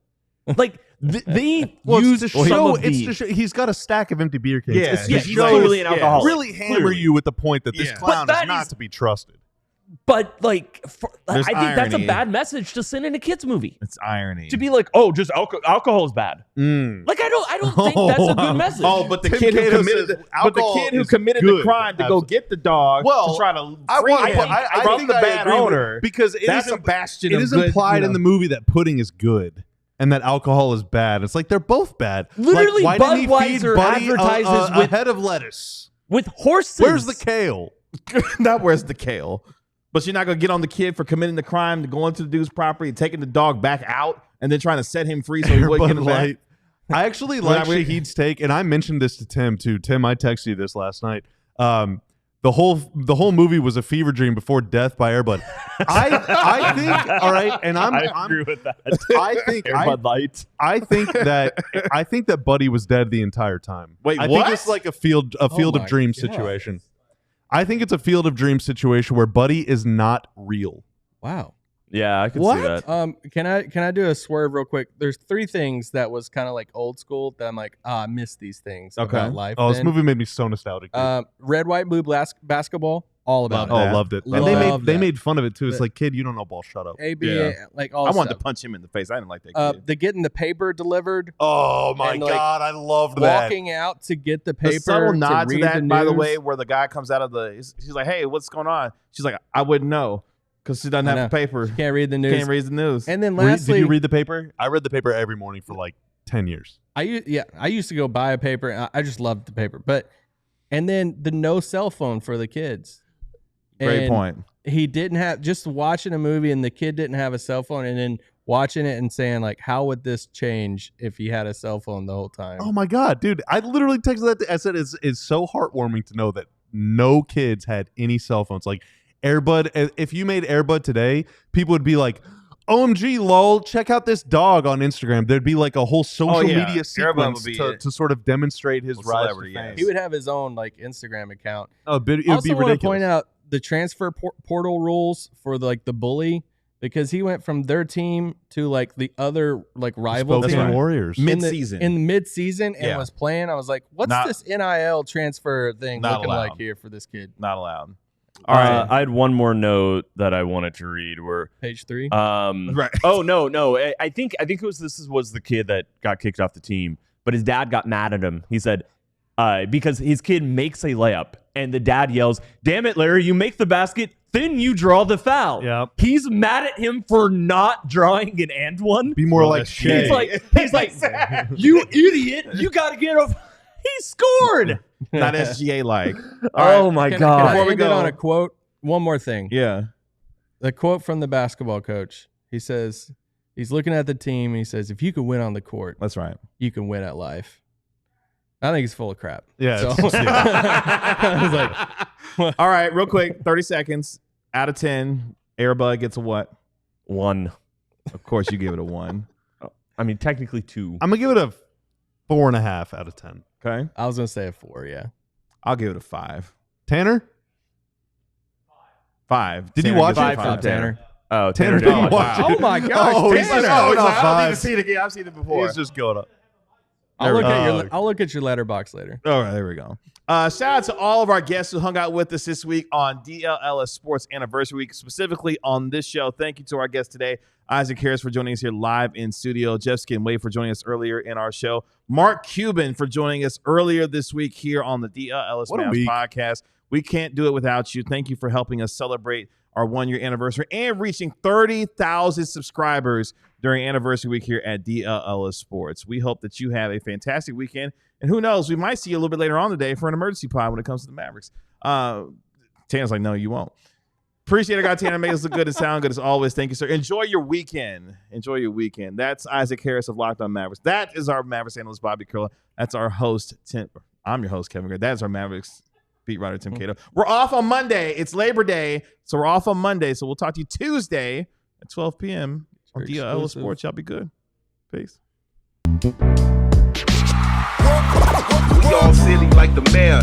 Like, they use some of the... he's got a stack of empty beer cans. Yeah, It's to yeah, show- he's clearly an yeah. alcoholic. really hammer Clearly. you with the point that this Yeah. clown But is that not is- to be trusted. But, like, I There's think that's a irony. bad message to send in a kid's movie. It's irony. To be like, oh, just alcohol is bad. Like, I don't think that's a good message. Oh, but the Tim kid who Cato committed says but the alcohol kid who is committed the good. crime to go Absolutely. get the dog Well, to try to I free want. him I from think the I bad agree with- owner. because it That's is a bastion It of is good, implied you in know. the movie that pudding is good and that alcohol is bad. It's like they're both bad. Literally, like, why didn't he feed Budweiser Buddy advertises a with- head of lettuce. with horses. Where's the kale? Not where's the kale. But you're not going to get on the kid for committing the crime, to going to the dude's property, taking the dog back out, and then trying to set him free so he wouldn't get him back. I actually Well, like I mean- Shahid's take, and I mentioned this to Tim too. Tim, I texted you this last night. The whole movie was a fever dream before death by Air Bud. I think, all right, and I agree with that. Light. I think that Buddy was dead the entire time. Wait, I what? think it's like a field of my dreams God. situation. I think it's a field of dreams situation where Buddy is not real. Wow. Yeah, I could What? see that. Can I do a swerve real quick? There's 3 things that was kind of like old school that I'm like, I miss these things Okay. about life. Oh, this then. movie made me so nostalgic. dude. Red, white, blue, basketball, all about Oh, it. that. loved it. Love And they that. made fun of it too. It's The- like, kid, you don't know ball. Shut up. ABA, like all I wanted to stuff. punch him in the face. I didn't like that kid. The getting the paper delivered, Oh my And, like, god, I loved that. walking out to get the the paper. subtle nod to read that, the by the news. way, where the guy comes out of she's like, hey, what's going on? She's like, I wouldn't know because she doesn't I have know. the paper. Can't read the news. Can't read the news. And then Did lastly, you read the paper? I read the paper every morning for like 10 years. I used to go buy a paper. And I just loved the paper, and then the no cell phone for the kids. Great And point. He didn't have, just watching a movie and the kid didn't have a cell phone, and then watching it and saying like, how would this change if he had a cell phone the whole time? Oh my god, dude! I literally texted that. I said it's so heartwarming to know that no kids had any cell phones. Like Air Bud, if you made Air Bud today, people would be like, "OMG, lol! Check out this dog on Instagram." There'd be like a whole social yeah. media Air Bud sequence would be to sort of demonstrate his Well, rise to celebrity, fame. yes. He would have his own like Instagram account. Oh, it would Also be want ridiculous. to point out the transfer portal rules for the bully, because he went from their team to like the other like rival Spokane team Warriors. Mid-season. in mid-season and Yeah. was playing. I was like, what's Not- this NIL transfer thing Not looking allowed. like here for this kid? Not allowed. All right. I had one more note that I wanted to read where Page 3. Right. Oh no. I think it was the kid that got kicked off the team, but his dad got mad at him. He said because his kid makes a layup and the dad yells, "Damn it, Larry, you make the basket, then you draw the foul." Yep. He's mad at him for not drawing an and one. Be more like Shea. He's like, "You idiot, you got to get off." He scored. Not SGA like. Oh my Can God. I Before we end it go- on a quote? One more thing. Yeah. The quote from the basketball coach. He says, he's looking at the team. And he says, if you can win on the court, That's right. you can win at life. I think he's full of crap. Yeah, So, it's just- I was like, All right, real quick, 30 seconds. Out of 10, Airbud gets a what? 1. Of course, you give it a 1. I mean, technically 2. I'm gonna give it a 4.5 out of 10. Okay. I was going to say a 4, yeah. I'll give it a 5. Tanner, 5. Did you Tanner watch gives it? a 5 five. from Tanner. Oh, Tanner Tanner didn't didn't watch watch it. Oh my gosh, Oh, he's Tanner. just I going don't off need to vibes. see it again. I've seen it before. He's just going up. I'll look, at Oh. your, I'll look at your letterbox later. All right, there we go. Shout out to all of our guests who hung out with us this week on DLLS Sports Anniversary Week, specifically on this show. Thank you to our guest today, Isaac Harris, for joining us here live in studio. Jeff Skin Wade for joining us earlier in our show. Mark Cuban for joining us earlier this week here on the DLLS What a Mavs week. podcast. We can't do it without you. Thank you for helping us celebrate our 1-year anniversary and reaching 30,000 subscribers during anniversary week here at DLLS Sports. We hope that you have a fantastic weekend. And who knows, we might see you a little bit later on today for an emergency pod when it comes to the Mavericks. Tanner's like, no, you won't. Appreciate it, God. Tanner made us look good and sound good as always. Thank you, sir. Enjoy your weekend. Enjoy your weekend. That's Isaac Harris of Locked On Mavericks. That is our Mavericks analyst, Bobby Curla. That's our host, Tim. I'm your host, Kevin Gray. That is our Mavericks beat writer, Tim Cato. We're off on Monday. It's Labor Day, so we're off on Monday. So we'll talk to you Tuesday at 12 p.m. on DLLS Exclusive. Sports. Y'all be good. Peace. We all silly like the mayor.